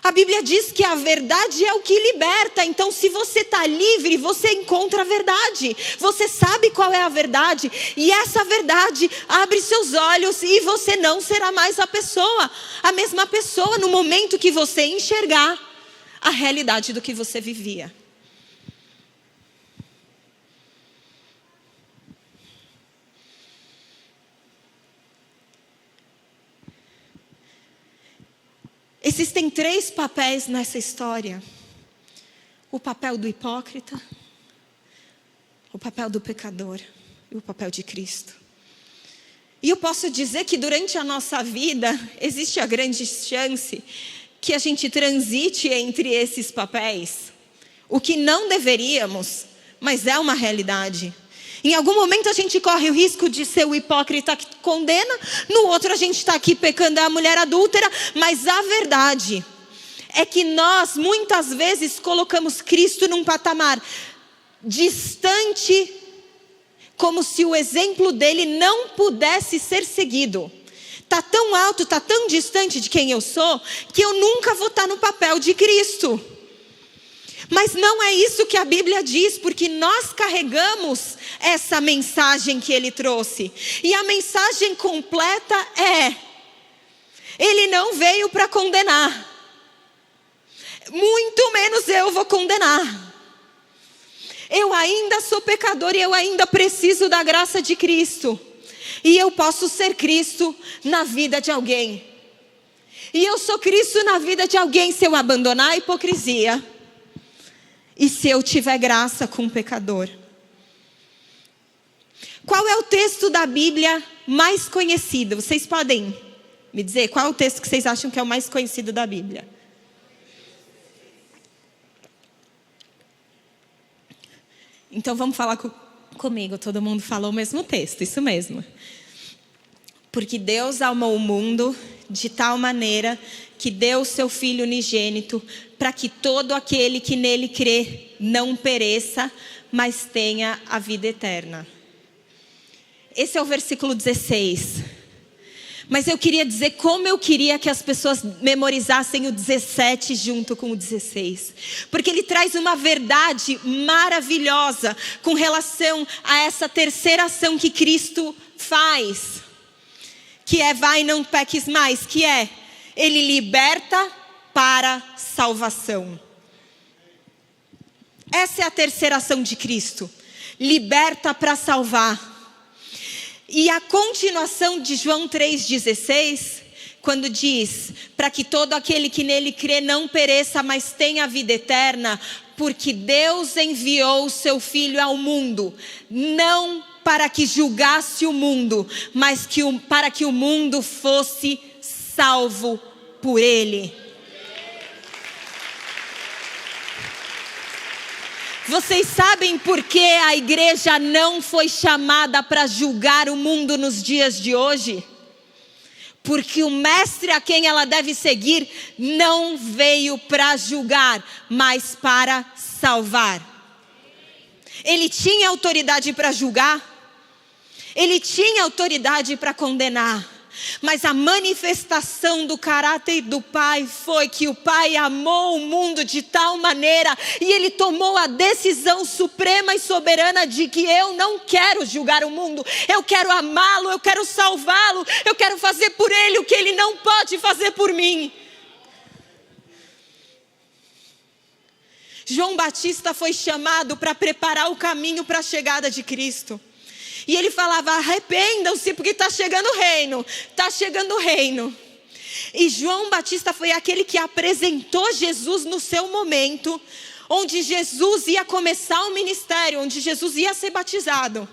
A Bíblia diz que a verdade é o que liberta. Então, se você está livre, você encontra a verdade. Você sabe qual é a verdade. E essa verdade abre seus olhos e você não será mais a mesma pessoa no momento que você enxergar a realidade do que você vivia. Existem 3 papéis nessa história: o papel do hipócrita, o papel do pecador e o papel de Cristo. E eu posso dizer que durante a nossa vida existe a grande chance que a gente transite entre esses papéis, o que não deveríamos, mas é uma realidade. Em algum momento a gente corre o risco de ser o hipócrita que condena, no outro a gente está aqui pecando, é a mulher adúltera, mas a verdade é que nós muitas vezes colocamos Cristo num patamar distante, como se o exemplo dele não pudesse ser seguido. Está tão alto, está tão distante de quem eu sou, que eu nunca vou estar no papel de Cristo. Mas não é isso que a Bíblia diz, porque nós carregamos essa mensagem que ele trouxe. E a mensagem completa é: ele não veio para condenar. Muito menos eu vou condenar. Eu ainda sou pecador e eu ainda preciso da graça de Cristo. E eu posso ser Cristo na vida de alguém. E eu sou Cristo na vida de alguém se eu abandonar a hipocrisia. E se eu tiver graça com o pecador. Qual é o texto da Bíblia mais conhecido? Vocês podem me dizer qual é o texto que vocês acham que é o mais conhecido da Bíblia? Então vamos falar comigo. Todo mundo falou o mesmo texto, isso mesmo. Porque Deus amou o mundo de tal maneira que deu o seu Filho unigênito, para que todo aquele que nele crê não pereça, mas tenha a vida eterna. Esse é o versículo 16. Mas eu queria dizer como eu queria que as pessoas memorizassem o 17 junto com o 16. Porque ele traz uma verdade maravilhosa com relação a essa terceira ação que Cristo faz. Que é vai, não peques mais. Que é, ele liberta para salvação. Essa é a terceira ação de Cristo. Liberta para salvar. E a continuação de João 3,16, quando diz, para que todo aquele que nele crê não pereça, mas tenha a vida eterna, porque Deus enviou o seu Filho ao mundo, não para que julgasse o mundo, mas para que o mundo fosse salvo por ele. Vocês sabem por que a igreja não foi chamada para julgar o mundo nos dias de hoje? Porque o mestre a quem ela deve seguir não veio para julgar, mas para salvar. Ele tinha autoridade para julgar, ele tinha autoridade para condenar. Mas a manifestação do caráter do Pai foi que o Pai amou o mundo de tal maneira e Ele tomou a decisão suprema e soberana de que eu não quero julgar o mundo, eu quero amá-lo, eu quero salvá-lo, eu quero fazer por Ele o que Ele não pode fazer por mim. João Batista foi chamado para preparar o caminho para a chegada de Cristo. E ele falava, arrependam-se porque está chegando o reino, está chegando o reino. E João Batista foi aquele que apresentou Jesus no seu momento, onde Jesus ia começar o ministério, onde Jesus ia ser batizado.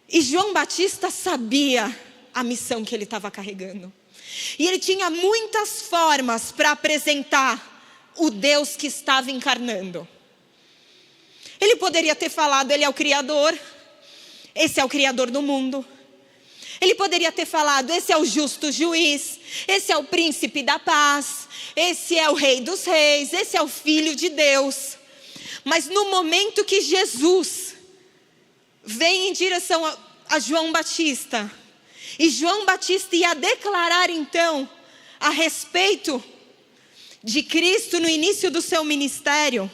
E João Batista sabia a missão que ele estava carregando. E ele tinha muitas formas para apresentar o Deus que estava encarnando. Ele poderia ter falado, ele é o Criador. Esse é o Criador do mundo. Ele poderia ter falado, esse é o justo juiz, esse é o príncipe da paz, esse é o rei dos reis, esse é o filho de Deus. Mas no momento que Jesus vem em direção a João Batista, e João Batista ia declarar então a respeito de Cristo no início do seu ministério,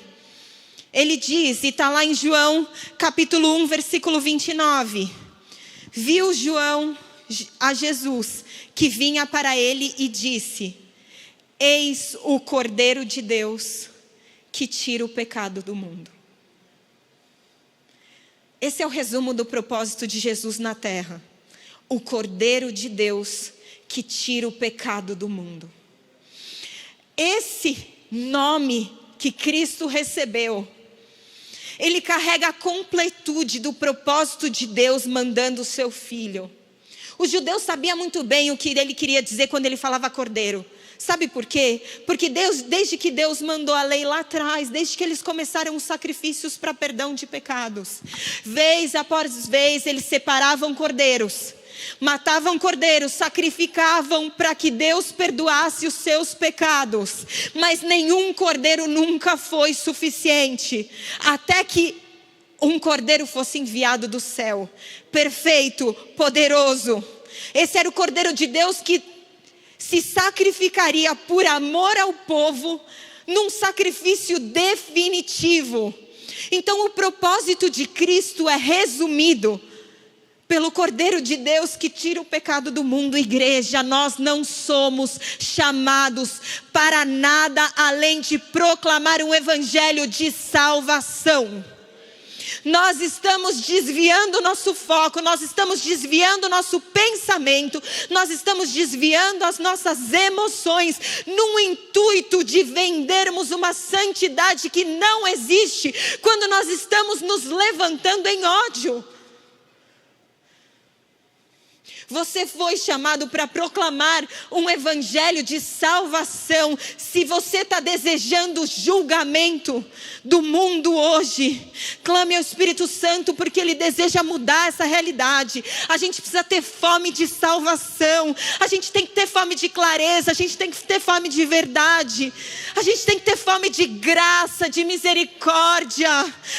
ele diz, e está lá em João capítulo 1, versículo 29. Viu João a Jesus, que vinha para ele e disse: eis o Cordeiro de Deus, que tira o pecado do mundo. Esse é o resumo do propósito de Jesus na terra. O Cordeiro de Deus, que tira o pecado do mundo. Esse nome que Cristo recebeu, ele carrega a completude do propósito de Deus mandando o seu Filho. Os judeus sabiam muito bem o que ele queria dizer quando ele falava cordeiro. Sabe por quê? Porque desde que Deus mandou a lei lá atrás, desde que eles começaram os sacrifícios para perdão de pecados, vez após vez eles separavam cordeiros, matavam cordeiros, sacrificavam para que Deus perdoasse os seus pecados, mas nenhum cordeiro nunca foi suficiente, até que um cordeiro fosse enviado do céu, perfeito, poderoso. Esse era o Cordeiro de Deus que se sacrificaria por amor ao povo, num sacrifício definitivo. Então o propósito de Cristo é resumido pelo Cordeiro de Deus que tira o pecado do mundo. Igreja, nós não somos chamados para nada além de proclamar um evangelho de salvação. Nós estamos desviando o nosso foco, nós estamos desviando o nosso pensamento, nós estamos desviando as nossas emoções, num intuito de vendermos uma santidade que não existe, quando nós estamos nos levantando em ódio. Você foi chamado para proclamar um evangelho de salvação. Se você está desejando julgamento do mundo hoje, clame ao Espírito Santo, porque Ele deseja mudar essa realidade. A gente precisa ter fome de salvação, a gente tem que ter fome de clareza, a gente tem que ter fome de verdade, a gente tem que ter fome de graça, de misericórdia.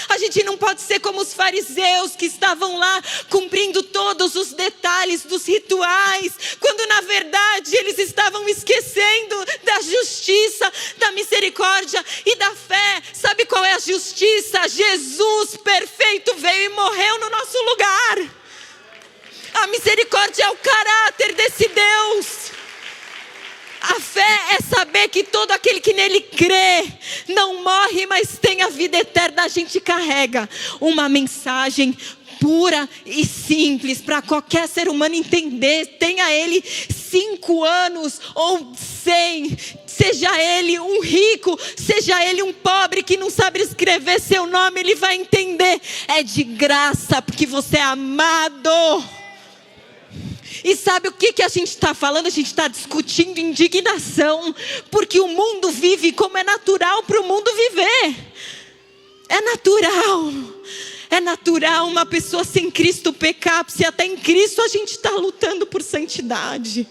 A gente não pode ser como os fariseus que estavam lá cumprindo todos os detalhes dos rituais, quando na verdade eles estavam esquecendo da justiça, da misericórdia e da fé. Sabe qual é a justiça? Jesus perfeito veio e morreu no nosso lugar. A misericórdia é o caráter desse Deus. A fé é saber que todo aquele que nele crê não morre, mas tem a vida eterna. A gente carrega uma mensagem pura e simples para qualquer ser humano entender. Tenha ele 5 anos ou 100, seja ele um rico, seja ele um pobre que não sabe escrever seu nome, ele vai entender. É de graça, porque você é amado. E sabe o que a gente está falando? A gente está discutindo indignação, porque o mundo vive como é natural para o mundo viver. É natural. É natural uma pessoa sem Cristo pecar, se até em Cristo a gente está lutando por santidade.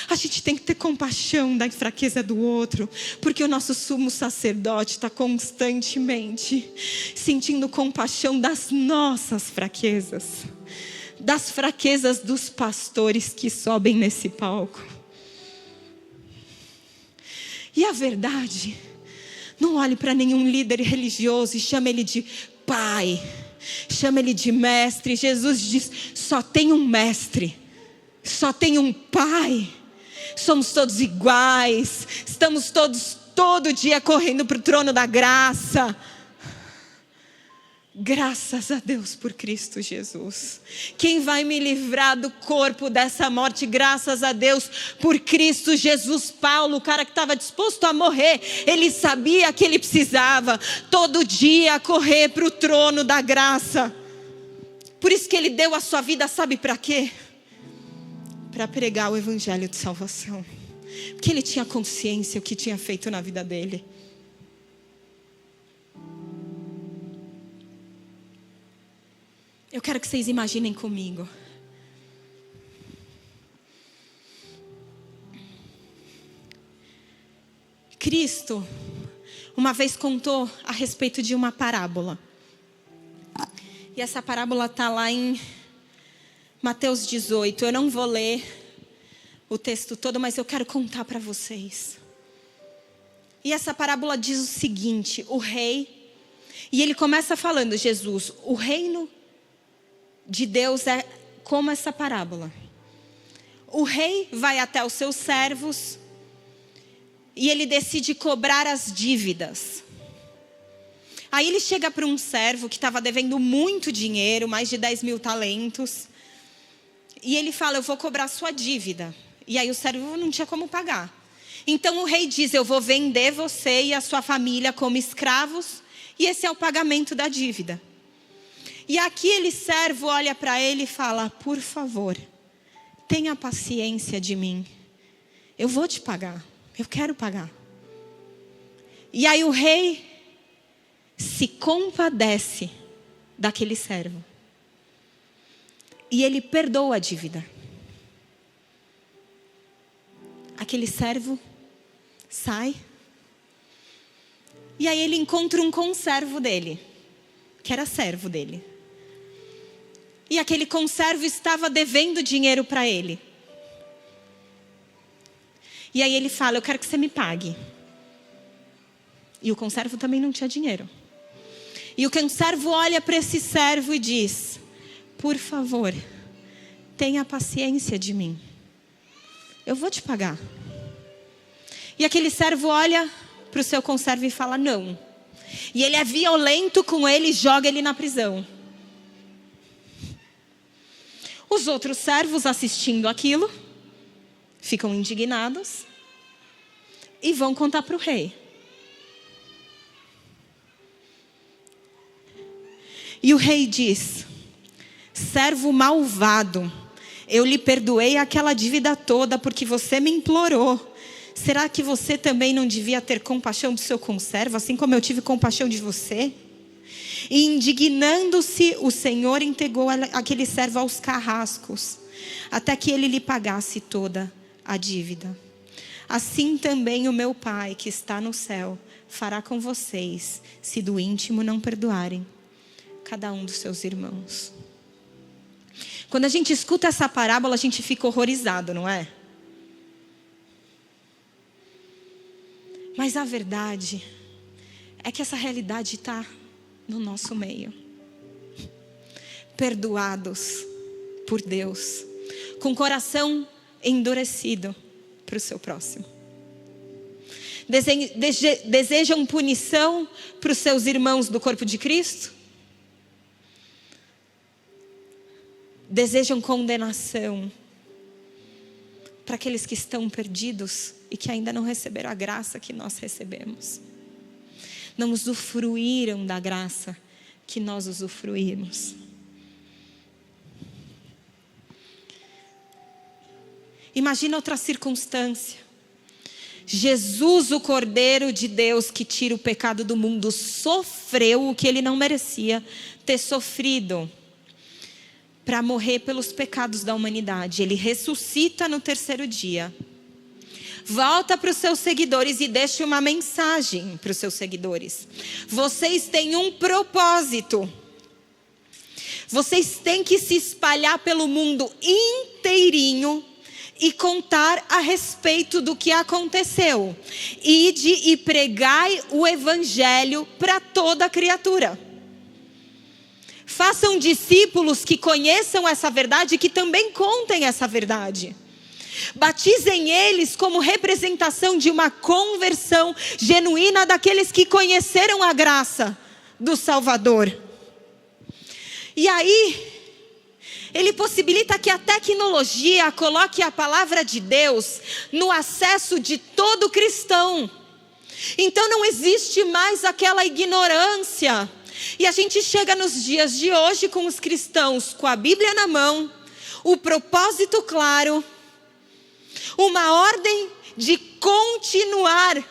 A gente tem que ter compaixão da fraqueza do outro, porque o nosso sumo sacerdote está constantemente sentindo compaixão das nossas fraquezas, das fraquezas dos pastores que sobem nesse palco. E a verdade, não olhe para nenhum líder religioso e chame ele de pai, chame ele de mestre. Jesus diz: só tem um mestre, só tem um pai. Somos todos iguais, estamos todos todo dia correndo para o trono da graça. Graças a Deus por Cristo Jesus. Quem vai me livrar do corpo dessa morte? Graças a Deus por Cristo Jesus. Paulo, o cara que estava disposto a morrer, ele sabia que ele precisava todo dia correr para o trono da graça. Por isso que ele deu a sua vida, sabe para quê? Para pregar o evangelho de salvação. Porque ele tinha consciência do que tinha feito na vida dele. Eu quero que vocês imaginem comigo. Cristo uma vez contou a respeito de uma parábola. E essa parábola está lá em Mateus 18. Eu não vou ler o texto todo, mas eu quero contar para vocês. E essa parábola diz o seguinte: o rei, e ele começa falando, Jesus, o reino de Deus é como essa parábola. O rei vai até os seus servos e ele decide cobrar as dívidas. Aí ele chega para um servo que estava devendo muito dinheiro, mais de 10 mil talentos. E ele fala, eu vou cobrar sua dívida. E aí o servo não tinha como pagar. Então o rei diz, eu vou vender você e a sua família como escravos. E esse é o pagamento da dívida. E aquele servo olha para ele e fala, por favor, tenha paciência de mim. Eu vou te pagar. Eu quero pagar. E aí o rei se compadece daquele servo. E ele perdoa a dívida. Aquele servo sai. E aí ele encontra um conservo dele, que era servo dele. E aquele conservo estava devendo dinheiro para ele. E aí ele fala, eu quero que você me pague. E o conservo também não tinha dinheiro. E o conservo olha para esse servo e diz, por favor, tenha paciência de mim. Eu vou te pagar. E aquele servo olha para o seu conservo e fala, não. E ele é violento com ele e joga ele na prisão. Os outros servos assistindo aquilo, ficam indignados e vão contar para o rei. E o rei diz, servo malvado, eu lhe perdoei aquela dívida toda porque você me implorou. Será que você também não devia ter compaixão do seu conservo, assim como eu tive compaixão de você? E indignando-se, o Senhor entregou aquele servo aos carrascos, até que ele lhe pagasse toda a dívida. Assim também o meu Pai, que está no céu, fará com vocês, se do íntimo não perdoarem cada um dos seus irmãos. Quando a gente escuta essa parábola, a gente fica horrorizado, não é? Mas a verdade é que essa realidade está no nosso meio. Perdoados por Deus, com o coração endurecido para o seu próximo. Desejam punição para os seus irmãos do corpo de Cristo? Desejam condenação para aqueles que estão perdidos e que ainda não receberam a graça que nós recebemos. Não usufruíram da graça que nós usufruímos. Imagina outra circunstância. Jesus, o Cordeiro de Deus que tira o pecado do mundo, sofreu o que ele não merecia ter sofrido para morrer pelos pecados da humanidade. Ele ressuscita no terceiro dia. Volta para os seus seguidores e deixa uma mensagem para os seus seguidores. Vocês têm um propósito. Vocês têm que se espalhar pelo mundo inteirinho e contar a respeito do que aconteceu. Ide e pregai o evangelho para toda criatura. Façam discípulos que conheçam essa verdade e que também contem essa verdade. Batizem eles como representação de uma conversão genuína daqueles que conheceram a graça do Salvador. E aí, ele possibilita que a tecnologia coloque a palavra de Deus no acesso de todo cristão. Então não existe mais aquela ignorância. E a gente chega nos dias de hoje com os cristãos com a Bíblia na mão, o propósito claro, uma ordem de continuar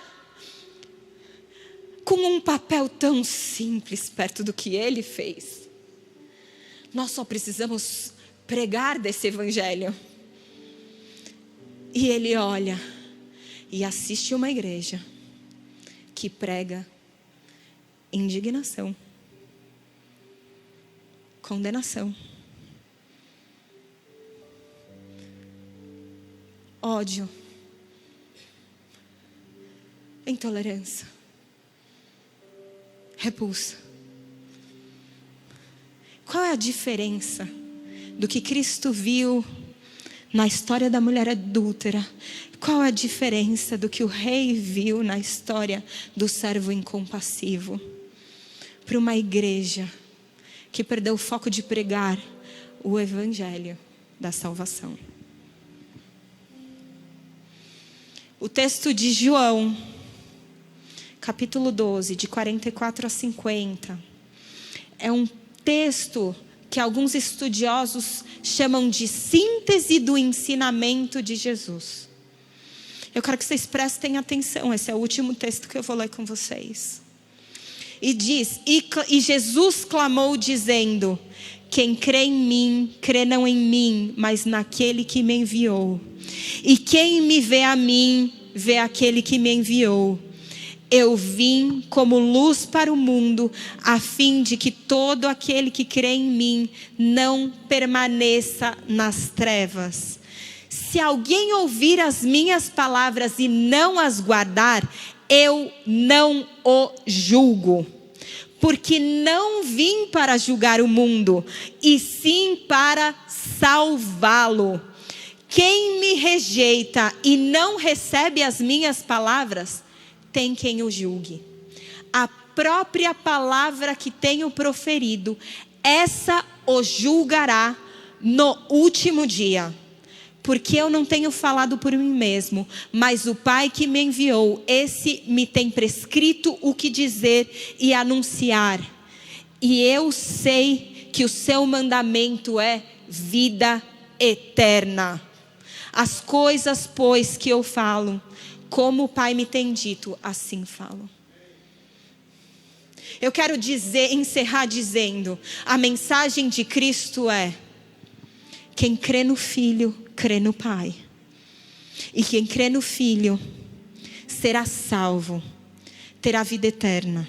com um papel tão simples perto do que ele fez. Nós só precisamos pregar desse evangelho. E ele olha e assiste uma igreja que prega indignação, condenação, ódio, intolerância, repulsa. Qual é a diferença do que Cristo viu na história da mulher adúltera? Qual é a diferença do que o rei viu na história do servo incompassivo? Para uma igreja que perdeu o foco de pregar o evangelho da salvação. O texto de João, capítulo 12, de 44 a 50, é um texto que alguns estudiosos chamam de síntese do ensinamento de Jesus. Eu quero que vocês prestem atenção, esse é o último texto que eu vou ler com vocês. E diz, e Jesus clamou dizendo: quem crê em mim, crê não em mim, mas naquele que me enviou. E quem me vê a mim, vê aquele que me enviou. Eu vim como luz para o mundo, a fim de que todo aquele que crê em mim não permaneça nas trevas. Se alguém ouvir as minhas palavras e não as guardar, eu não o julgo. Porque não vim para julgar o mundo, e sim para salvá-lo. Quem me rejeita e não recebe as minhas palavras, tem quem o julgue. A própria palavra que tenho proferido, essa o julgará no último dia. Porque eu não tenho falado por mim mesmo, mas o Pai que me enviou, esse me tem prescrito o que dizer e anunciar. E eu sei que o seu mandamento é vida eterna. As coisas, pois, que eu falo, como o Pai me tem dito, assim falo. Eu quero encerrar dizendo, a mensagem de Cristo é: quem crê no Filho, crê no Pai. E quem crê no Filho, será salvo, terá vida eterna.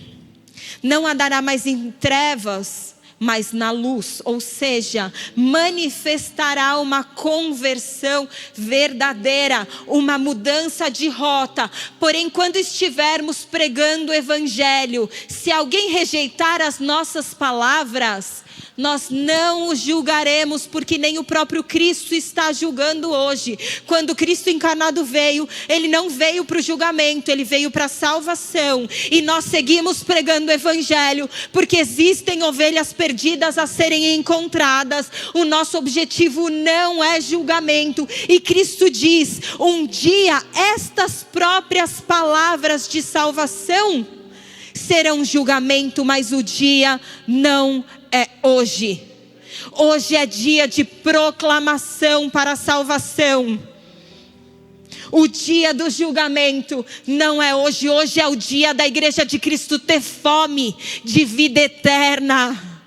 Não andará mais em trevas, mas na luz, ou seja, manifestará uma conversão verdadeira, uma mudança de rota. Porém, quando estivermos pregando o evangelho, se alguém rejeitar as nossas palavras, nós não o julgaremos, porque nem o próprio Cristo está julgando hoje. Quando Cristo encarnado veio, Ele não veio para o julgamento, Ele veio para a salvação. E nós seguimos pregando o evangelho, porque existem ovelhas perdidas a serem encontradas. O nosso objetivo não é julgamento. E Cristo diz, um dia estas próprias palavras de salvação serão julgamento, mas o dia não é hoje. Hoje é dia de proclamação para a salvação. O dia do julgamento não é hoje. Hoje é o dia da igreja de Cristo ter fome de vida eterna.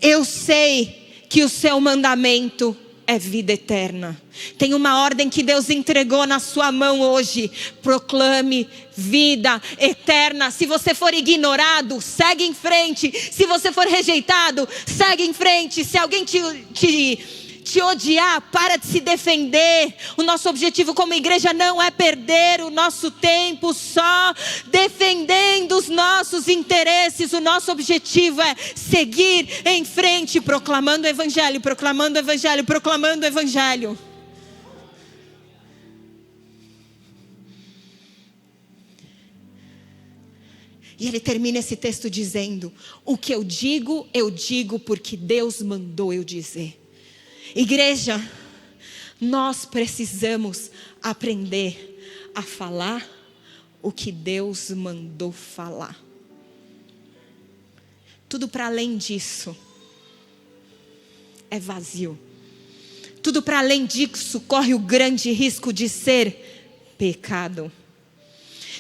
Eu sei que o seu mandamento é vida eterna. Tem uma ordem que Deus entregou na sua mão hoje. Proclame vida eterna. Se você for ignorado, segue em frente. Se você for rejeitado, segue em frente. Se alguém te odiar, para de se defender. O nosso objetivo como igreja não é perder o nosso tempo só defendendo os nossos interesses. O nosso objetivo é seguir em frente, proclamando o evangelho, proclamando o evangelho, proclamando o evangelho. E ele termina esse texto dizendo: o que eu digo porque Deus mandou eu dizer. Igreja, nós precisamos aprender a falar o que Deus mandou falar. Tudo para além disso é vazio. Tudo para além disso corre o grande risco de ser pecado.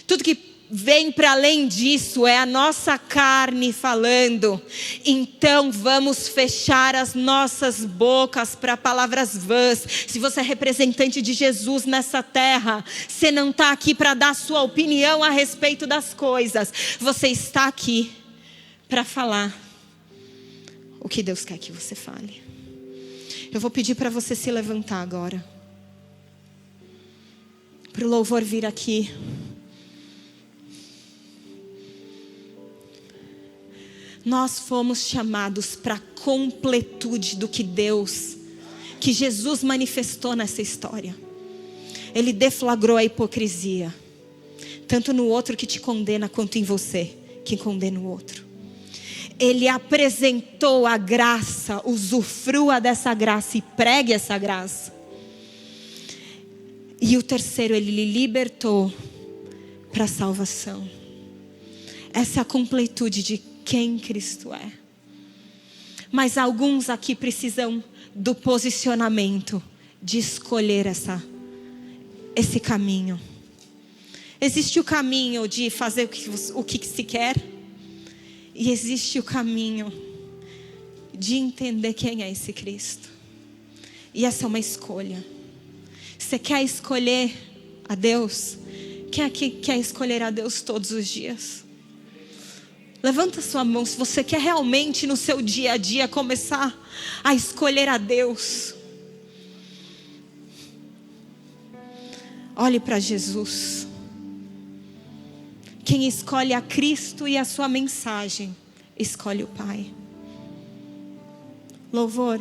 Tudo que vem para além disso é a nossa carne falando. Então vamos fechar as nossas bocas para palavras vãs. Se você é representante de Jesus nessa terra, você não está aqui para dar sua opinião a respeito das coisas. Você está aqui para falar o que Deus quer que você fale. Eu vou pedir para você se levantar agora. para o louvor vir aqui. Nós fomos chamados para a completude do que Jesus manifestou nessa história. Ele deflagrou a hipocrisia, tanto no outro que te condena, quanto em você que condena o outro. Ele apresentou a graça, usufrua dessa graça e pregue essa graça. E o terceiro, ele lhe libertou para a salvação. Essa é a completude de quem Cristo é. Mas alguns aqui precisam do posicionamento de escolher esse caminho. Existe o caminho de fazer o que se quer, e existe o caminho de entender quem é esse Cristo. E essa é uma escolha. Você quer escolher a Deus? Quem aqui quer escolher a Deus todos os dias? Levanta sua mão se você quer realmente no seu dia a dia começar a escolher a Deus. Olhe para Jesus. Quem escolhe a Cristo e a sua mensagem, escolhe o Pai. Louvor.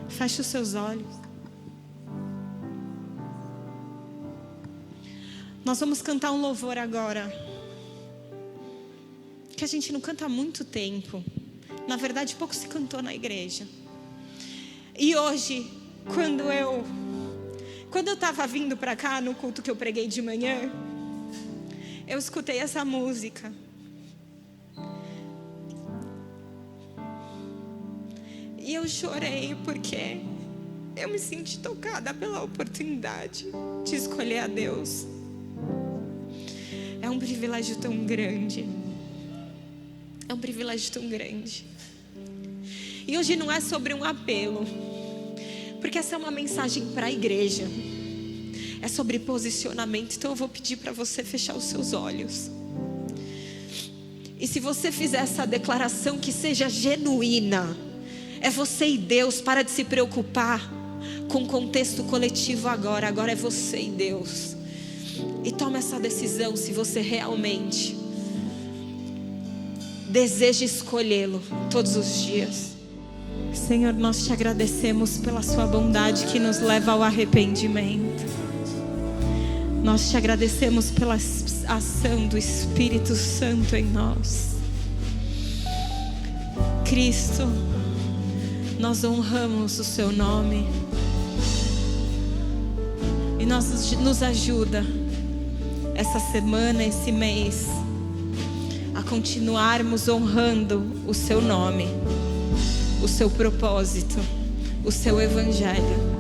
Feche os seus olhos. Nós vamos cantar um louvor agora, que a gente não canta há muito tempo. Na verdade, pouco se cantou na igreja. E hoje, quando eu estava vindo para cá, no culto que eu preguei de manhã, eu escutei essa música. E eu chorei porque eu me senti tocada pela oportunidade de escolher a Deus. É um privilégio tão grande. É um privilégio tão grande. E hoje não é sobre um apelo, porque essa é uma mensagem para a igreja. É sobre posicionamento. Então eu vou pedir para você fechar os seus olhos. E se você fizer essa declaração, que seja genuína. É você e Deus. Para de se preocupar com o contexto coletivo agora. Agora é você e Deus. E toma essa decisão se você realmente deseja escolhê-lo todos os dias. Senhor, nós te agradecemos pela sua bondade que nos leva ao arrependimento. Nós te agradecemos pela ação do Espírito Santo em nós. Cristo, nós honramos o seu nome. E nos ajuda essa semana, esse mês, a continuarmos honrando o seu nome, o seu propósito, o seu evangelho.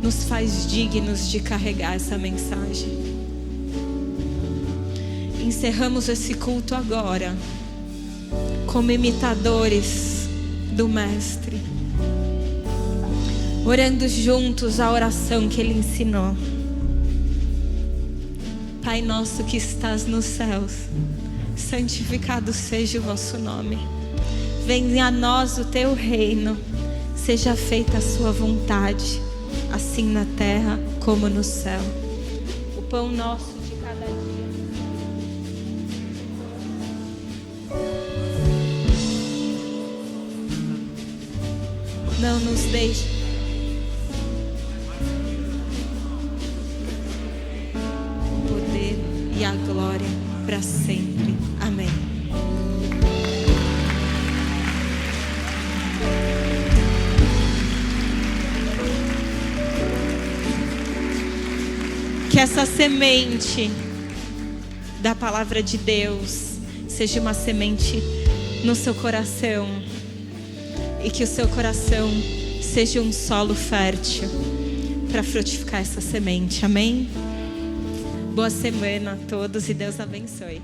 Nos faz dignos de carregar essa mensagem. Encerramos esse culto agora como imitadores do Mestre, orando juntos a oração que ele ensinou. Pai nosso que estás nos céus, santificado seja o vosso nome. Venha a nós o teu reino, seja feita a sua vontade, assim na terra como no céu. O pão nosso de cada dia. Não nos deixe e a glória para sempre. Amém. Que essa semente da palavra de Deus seja uma semente no seu coração, e que o seu coração seja um solo fértil para frutificar essa semente. Amém? Boa semana a todos e Deus abençoe.